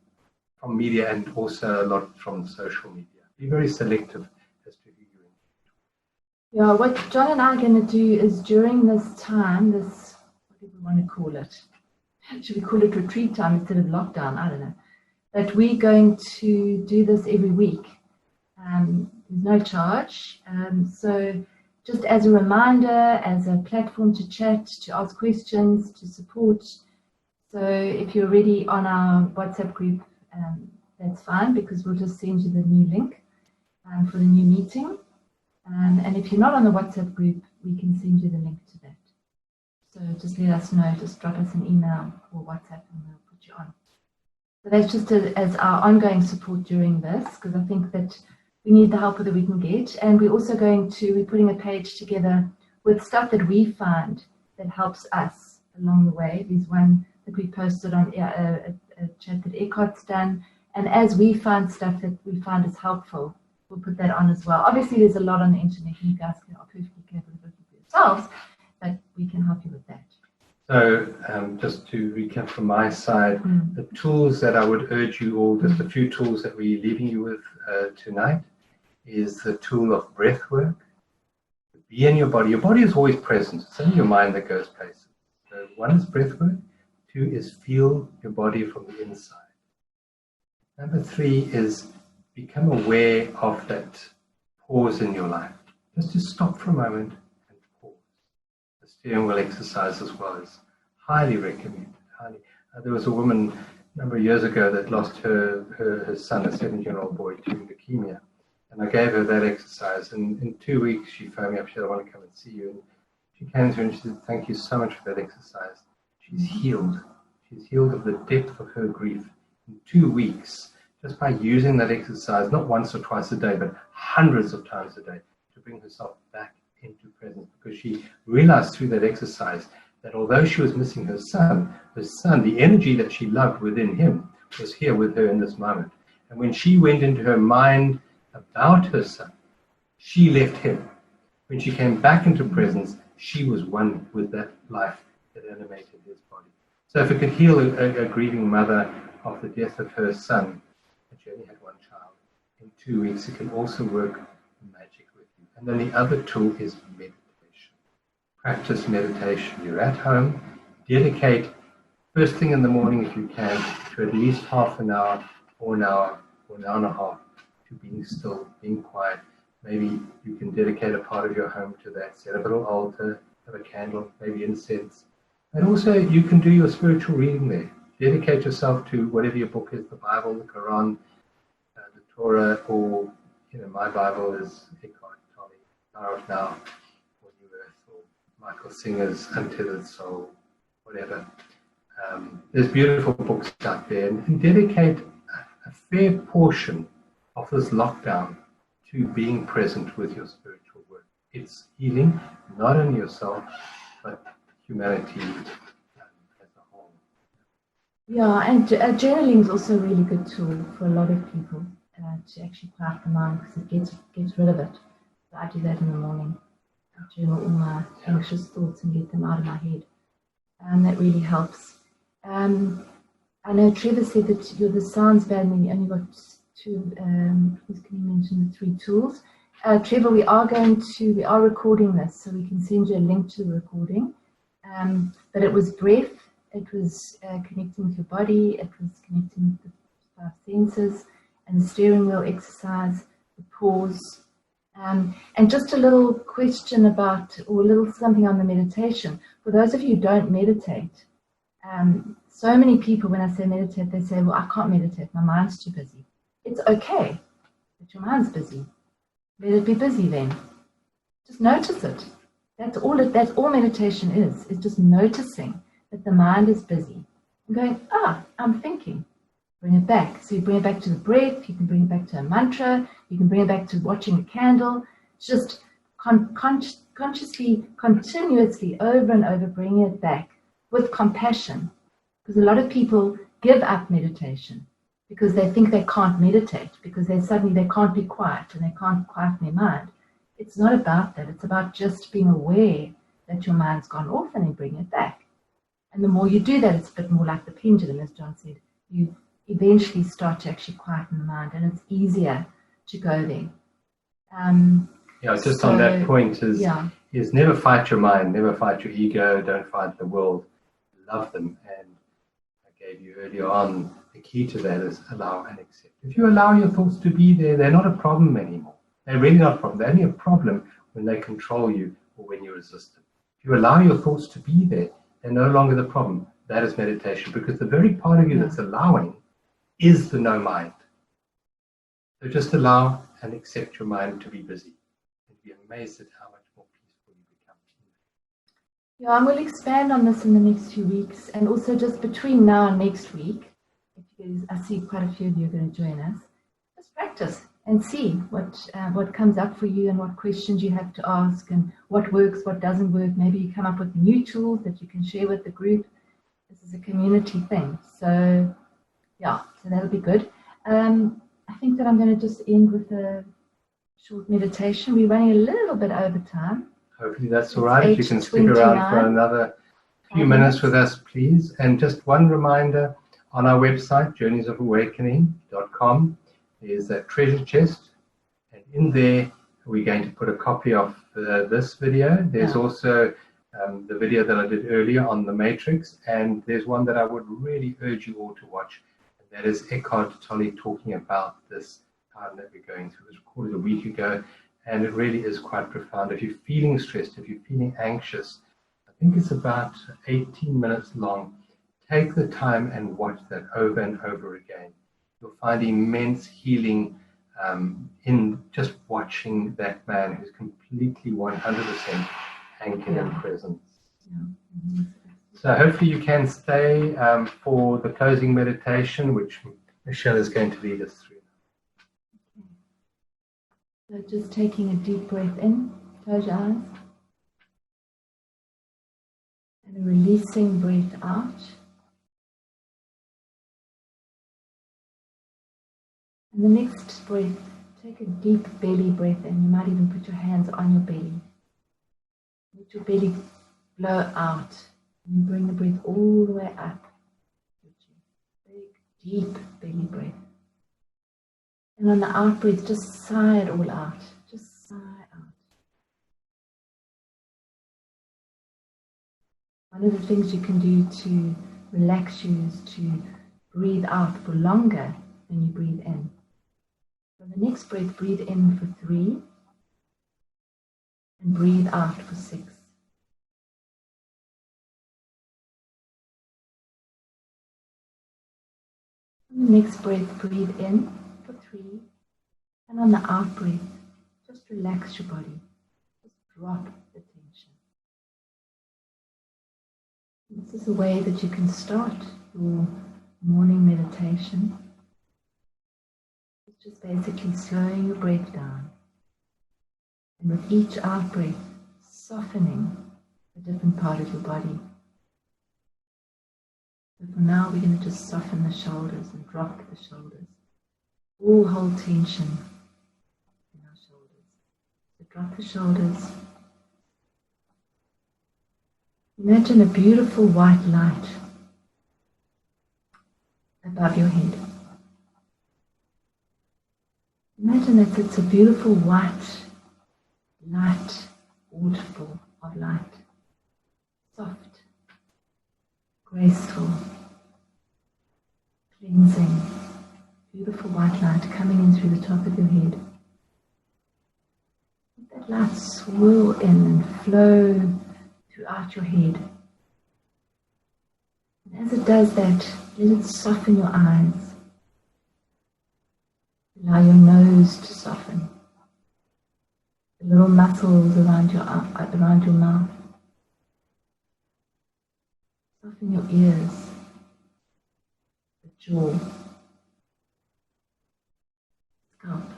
media, and also a lot from social media. Be very selective as to who you engage. Yeah, what John and I are going to do is during this time, this, what do we want to call it? Should we call it retreat time instead of lockdown? I don't know. But we're going to do this every week. There's no charge. So just as a reminder, as a platform to chat, to ask questions, to support. So if you're already on our WhatsApp group, that's fine, because we'll just send you the new link for the new meeting. And if you're not on the WhatsApp group, we can send you the link to that. So just let us know, just drop us an email or WhatsApp and we'll put you on. So that's just as our ongoing support during this, because I think that we need the help that we can get. And we're also we're putting a page together with stuff that we find that helps us along the way. There's one that we posted on a chat that Eckhart's done. And as we find stuff that we find is helpful, we'll put that on as well. Obviously, there's a lot on the internet, and you guys are perfectly capable of looking for yourselves, but we can help you with that. So just to recap from my side, the tools that I would urge you all, just a few tools that we're leaving you with tonight, is the tool of breath work. Be in your body. Your body is always present. It's only your mind that goes places. So one is breath work. Two is feel your body from the inside. Number three is become aware of that pause in your life. Just to stop for a moment and pause. The steering wheel exercise as well is highly recommended. There was a woman a number of years ago that lost her son, a 17-year-old boy, to leukemia. And I gave her that exercise. And in 2 weeks, she phoned me up. She said, I want to come and see you. And she came to me and she said, thank you so much for that exercise. She's healed. She's healed of the depth of her grief in 2 weeks, just by using that exercise, not once or twice a day, but hundreds of times a day, to bring herself back into presence. Because she realized through that exercise that although she was missing her son, the energy that she loved within him, was here with her in this moment. And when she went into her mind about her son, she left him. When she came back into presence, she was one with that life that animated his body. So if it could heal a grieving mother of the death of her son, and she only had one child, in 2 weeks, it can also work magic with you. And then the other tool is meditation. Practice meditation. You're at home, dedicate first thing in the morning if you can to at least half an hour or an hour and a half to being still, being quiet. Maybe you can dedicate a part of your home to that. Set up a little altar, have a candle, maybe incense. And also you can do your spiritual reading there. Dedicate yourself to whatever your book is, the Bible, the Quran, the Torah, or my Bible is Eckhart Tolle, Power of Now, or New Earth, or Michael Singer's Untethered Soul, whatever. There's beautiful books out there, and dedicate a fair portion of this lockdown to being present with your spiritual work. It's healing not only yourself, but humanity as a whole. Yeah, and journaling is also a really good tool for a lot of people to actually quiet the mind, because it gets rid of it. So I do that in the morning. I journal all my anxious thoughts and get them out of my head. And that really helps. I know Trevor said that the sound's bad and you only got please can you mention the 3 tools? Trevor, we are recording this, so we can send you a link to the recording. But it was breath, it was connecting with your body, it was connecting with the 5 senses, and the steering wheel exercise, the pause. And just a little question about, or a little something on the meditation. For those of you who don't meditate, so many people, when I say meditate, they say, well, I can't meditate, my mind's too busy. It's okay that your mind's busy. Let it be busy then. Just notice it. That's all meditation is just noticing that the mind is busy. And going, I'm thinking. Bring it back. So you bring it back to the breath, you can bring it back to a mantra, you can bring it back to watching a candle. It's just consciously, continuously, over and over, bringing it back with compassion. Because a lot of people give up meditation because they think they can't meditate, because they can't be quiet and they can't quiet their mind. It's not about that. It's about just being aware that your mind's gone off and then bring it back. And the more you do that, it's a bit more like the pendulum, as John said. You eventually start to actually quieten the mind, and it's easier to go there. On that point is never fight your mind, never fight your ego, don't fight the world, love them. And I gave you earlier on, the key to that is allow and accept. If you allow your thoughts to be there, they're not a problem anymore. They're really not a problem. They're only a problem when they control you or when you resist them. If you allow your thoughts to be there, they're no longer the problem. That is meditation, because the very part of you that's allowing is the no mind. So just allow and accept your mind to be busy, and be amazed at how much more peaceful you become. Yeah, I'm going to expand on this in the next few weeks, and also just between now and next week. I see quite a few of you are going to join us. Just practice and see what comes up for you and what questions you have to ask and what works, what doesn't work. Maybe you come up with new tools that you can share with the group. This is a community thing. So that'll be good. I think that I'm going to just end with a short meditation. We're running a little bit over time. Hopefully that's all right. If you can stick around for another few minutes with us, please. And just one reminder, on our website, journeysofawakening.com, there's a treasure chest. And in there, we're going to put a copy of this video. There's also the video that I did earlier on the Matrix. And there's one that I would really urge you all to watch. And that is Eckhart Tolle talking about this time that we're going through. It was recorded a week ago. And it really is quite profound. If you're feeling stressed, if you're feeling anxious, I think it's about 18 minutes long. Take the time and watch that over and over again. You'll find immense healing in just watching that man who's completely 100% anchored in presence. Yeah. So hopefully you can stay for the closing meditation, which Michelle is going to lead us through. So just taking a deep breath in, close your eyes, and a releasing breath out. And the next breath, take a deep belly breath in. You might even put your hands on your belly. Let your belly blow out. And you bring the breath all the way up. Big, deep belly breath. And on the out breath, just sigh it all out. Just sigh out. One of the things you can do to relax you is to breathe out for longer than you breathe in. So the next breath, breathe in for 3 and breathe out for 6. On the next breath, breathe in for 3, and on the out breath, just relax your body. Just drop the tension. This is a way that you can start your morning meditation. It's just basically slowing your breath down. And with each out breath, softening a different part of your body. So for now, we're going to just soften the shoulders and drop the shoulders. All hold tension in our shoulders. So drop the shoulders. Imagine a beautiful white light above your head. Imagine that it's a beautiful white light, waterfall of light. Soft, graceful, cleansing, beautiful white light coming in through the top of your head. Let that light swirl in and flow throughout your head. And as it does that, let it soften your eyes. Allow your nose to soften. The little muscles around your mouth. Soften your ears, the jaw, scalp.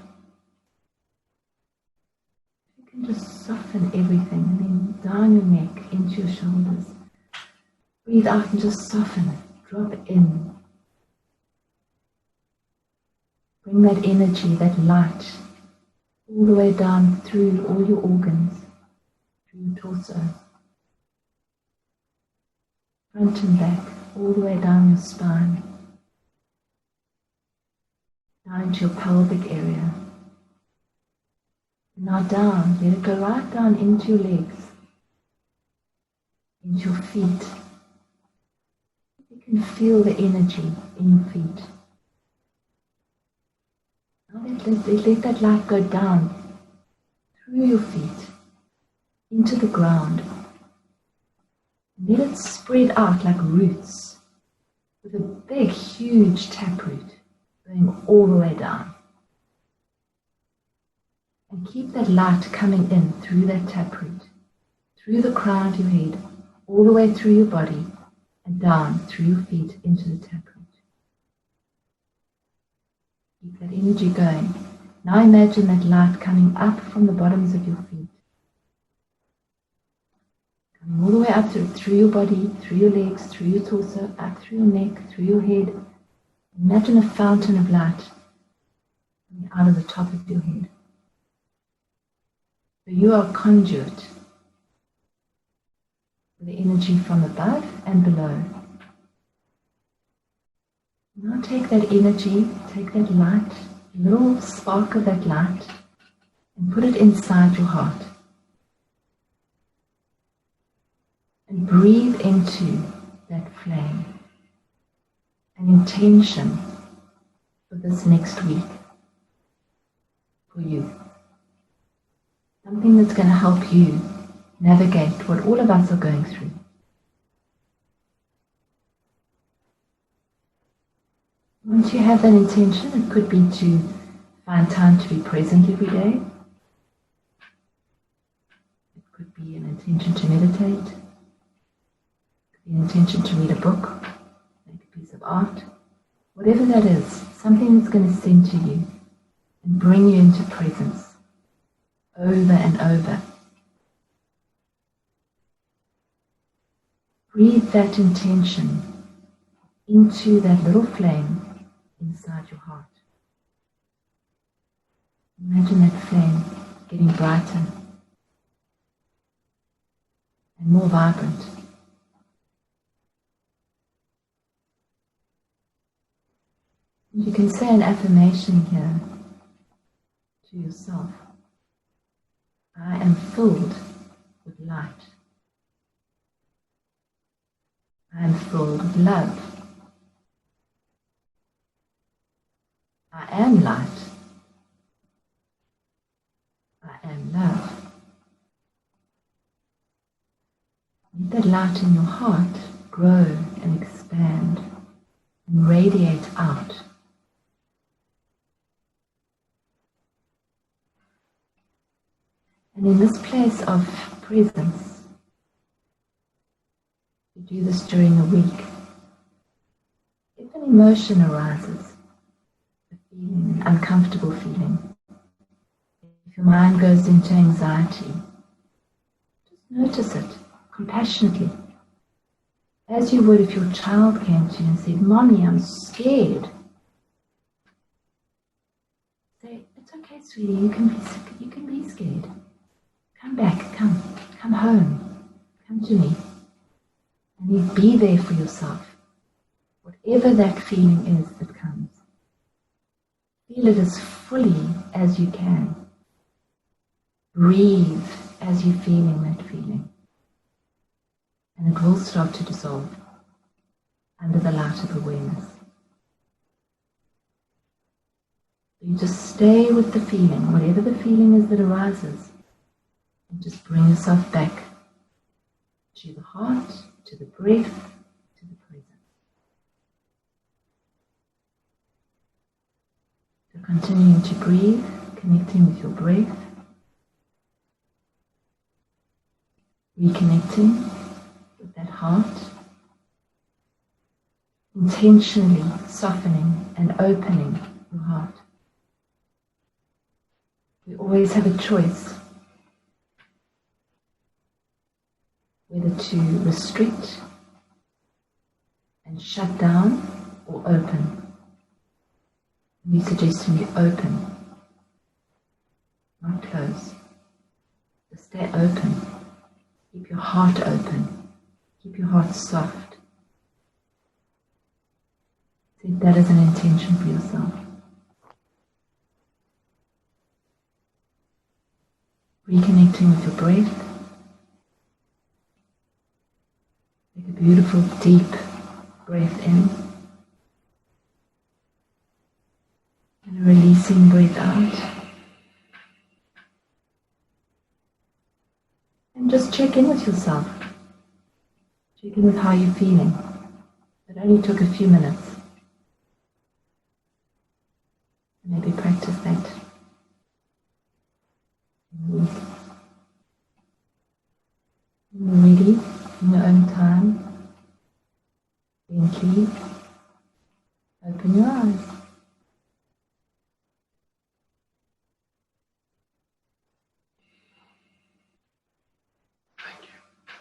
You can just soften everything, and then down your neck, into your shoulders. Breathe out and just soften it. Drop in. Bring that energy, that light, all the way down through all your organs, through your torso, front and back, all the way down your spine, down into your pelvic area. Now down, let it go right down into your legs, into your feet. You can feel the energy in your feet. Now let that light go down through your feet, into the ground. Let it spread out like roots, with a big, huge taproot going all the way down. And keep that light coming in through that taproot, through the crown of your head, all the way through your body, and down through your feet into the taproot. Keep that energy going. Now imagine that light coming up from the bottoms of your feet. Coming all the way up through your body, through your legs, through your torso, up through your neck, through your head. Imagine a fountain of light coming out of the top of your head. So you are a conduit for the energy from above and below. Now take that energy, take that light, a little spark of that light, and put it inside your heart. And breathe into that flame, an intention for this next week, for you. Something that's going to help you navigate what all of us are going through. Once you have that intention, it could be to find time to be present every day. It could be an intention to meditate. It could be an intention to read a book, make a piece of art. Whatever that is, something that's going to center you and bring you into presence over and over. Breathe that intention into that little flame inside your heart. Imagine that flame getting brighter and more vibrant. You can say an affirmation here to yourself. I am filled with light. I am filled with love. I am light. I am love. Let that light in your heart grow and expand and radiate out. And in this place of presence, you do this during the week. If an emotion arises, a feeling, an uncomfortable feeling, if your mind goes into anxiety, just notice it compassionately, as you would if your child came to you and said, "Mommy, I'm scared." Say, "It's okay, sweetie, you can be scared. Come back, come home, come to me." And you be there for yourself, whatever that feeling is that comes. Feel it as fully as you can. Breathe as you're feeling that feeling. And it will start to dissolve under the light of awareness. You just stay with the feeling, whatever the feeling is that arises, and just bring yourself back to the heart, to the breath, to the present. So continuing to breathe, connecting with your breath, reconnecting with that heart, intentionally softening and opening your heart. We always have a choice whether to restrict and shut down or open. We suggest you open, not close. So stay open. Keep your heart open. Keep your heart soft. Set that as an intention for yourself. Reconnecting with your breath. Take a beautiful deep breath in. And a releasing breath out. And just check in with yourself. Check in with how you're feeling. It only took a few minutes. Maybe practice that. When you're ready, in your own time, gently open your eyes.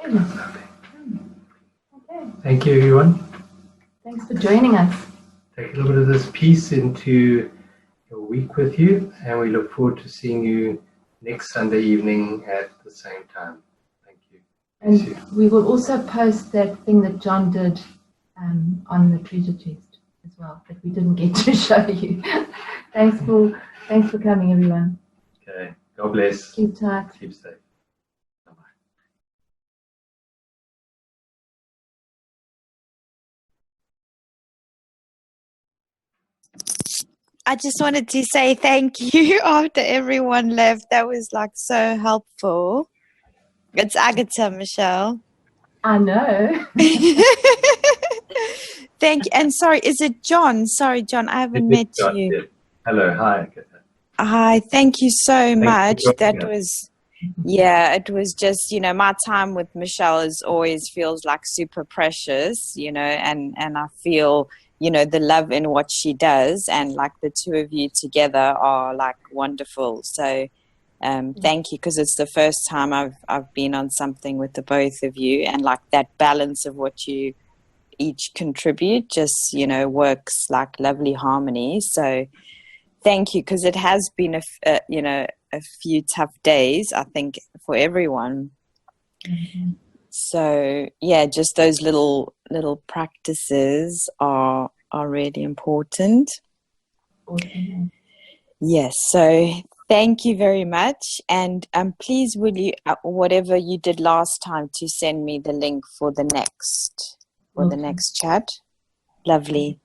Thank you. Okay. Thank you, everyone. Thanks for joining us. Take a little bit of this piece into your week with you, and we look forward to seeing you next Sunday evening at the same time. Thank you. And we will also post that thing that John did on the treasure chest as well, that we didn't get to show you. Thanks for coming, everyone. Okay. God bless. Keep tight. Keep safe. Bye-bye. I just wanted to say thank you after everyone left. That was like so helpful. It's Agatha, Michelle. I know. Thank you. And sorry, is it John? Sorry, John, I haven't met you. Yes. Hello. Hi, Agatha. Hi, thank you so much. That us. was, yeah, it was just, my time with Michelle is always feels like super precious, and I feel, the love in what she does, and like the two of you together are like wonderful. So thank you, because it's the first time I've been on something with the both of you, and like that balance of what you each contribute just, works like lovely harmony. So thank you, because it has been a few tough days, I think, for everyone. Mm-hmm. So yeah, just those little practices are really important. Awesome. Yes. So thank you very much, and please will you whatever you did last time to send me the link for the next chat. Lovely.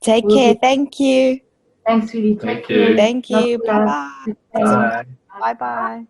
Take care. Thank you. Thanks, really. Take care. Thank you. Bye-bye. Bye. Bye-bye.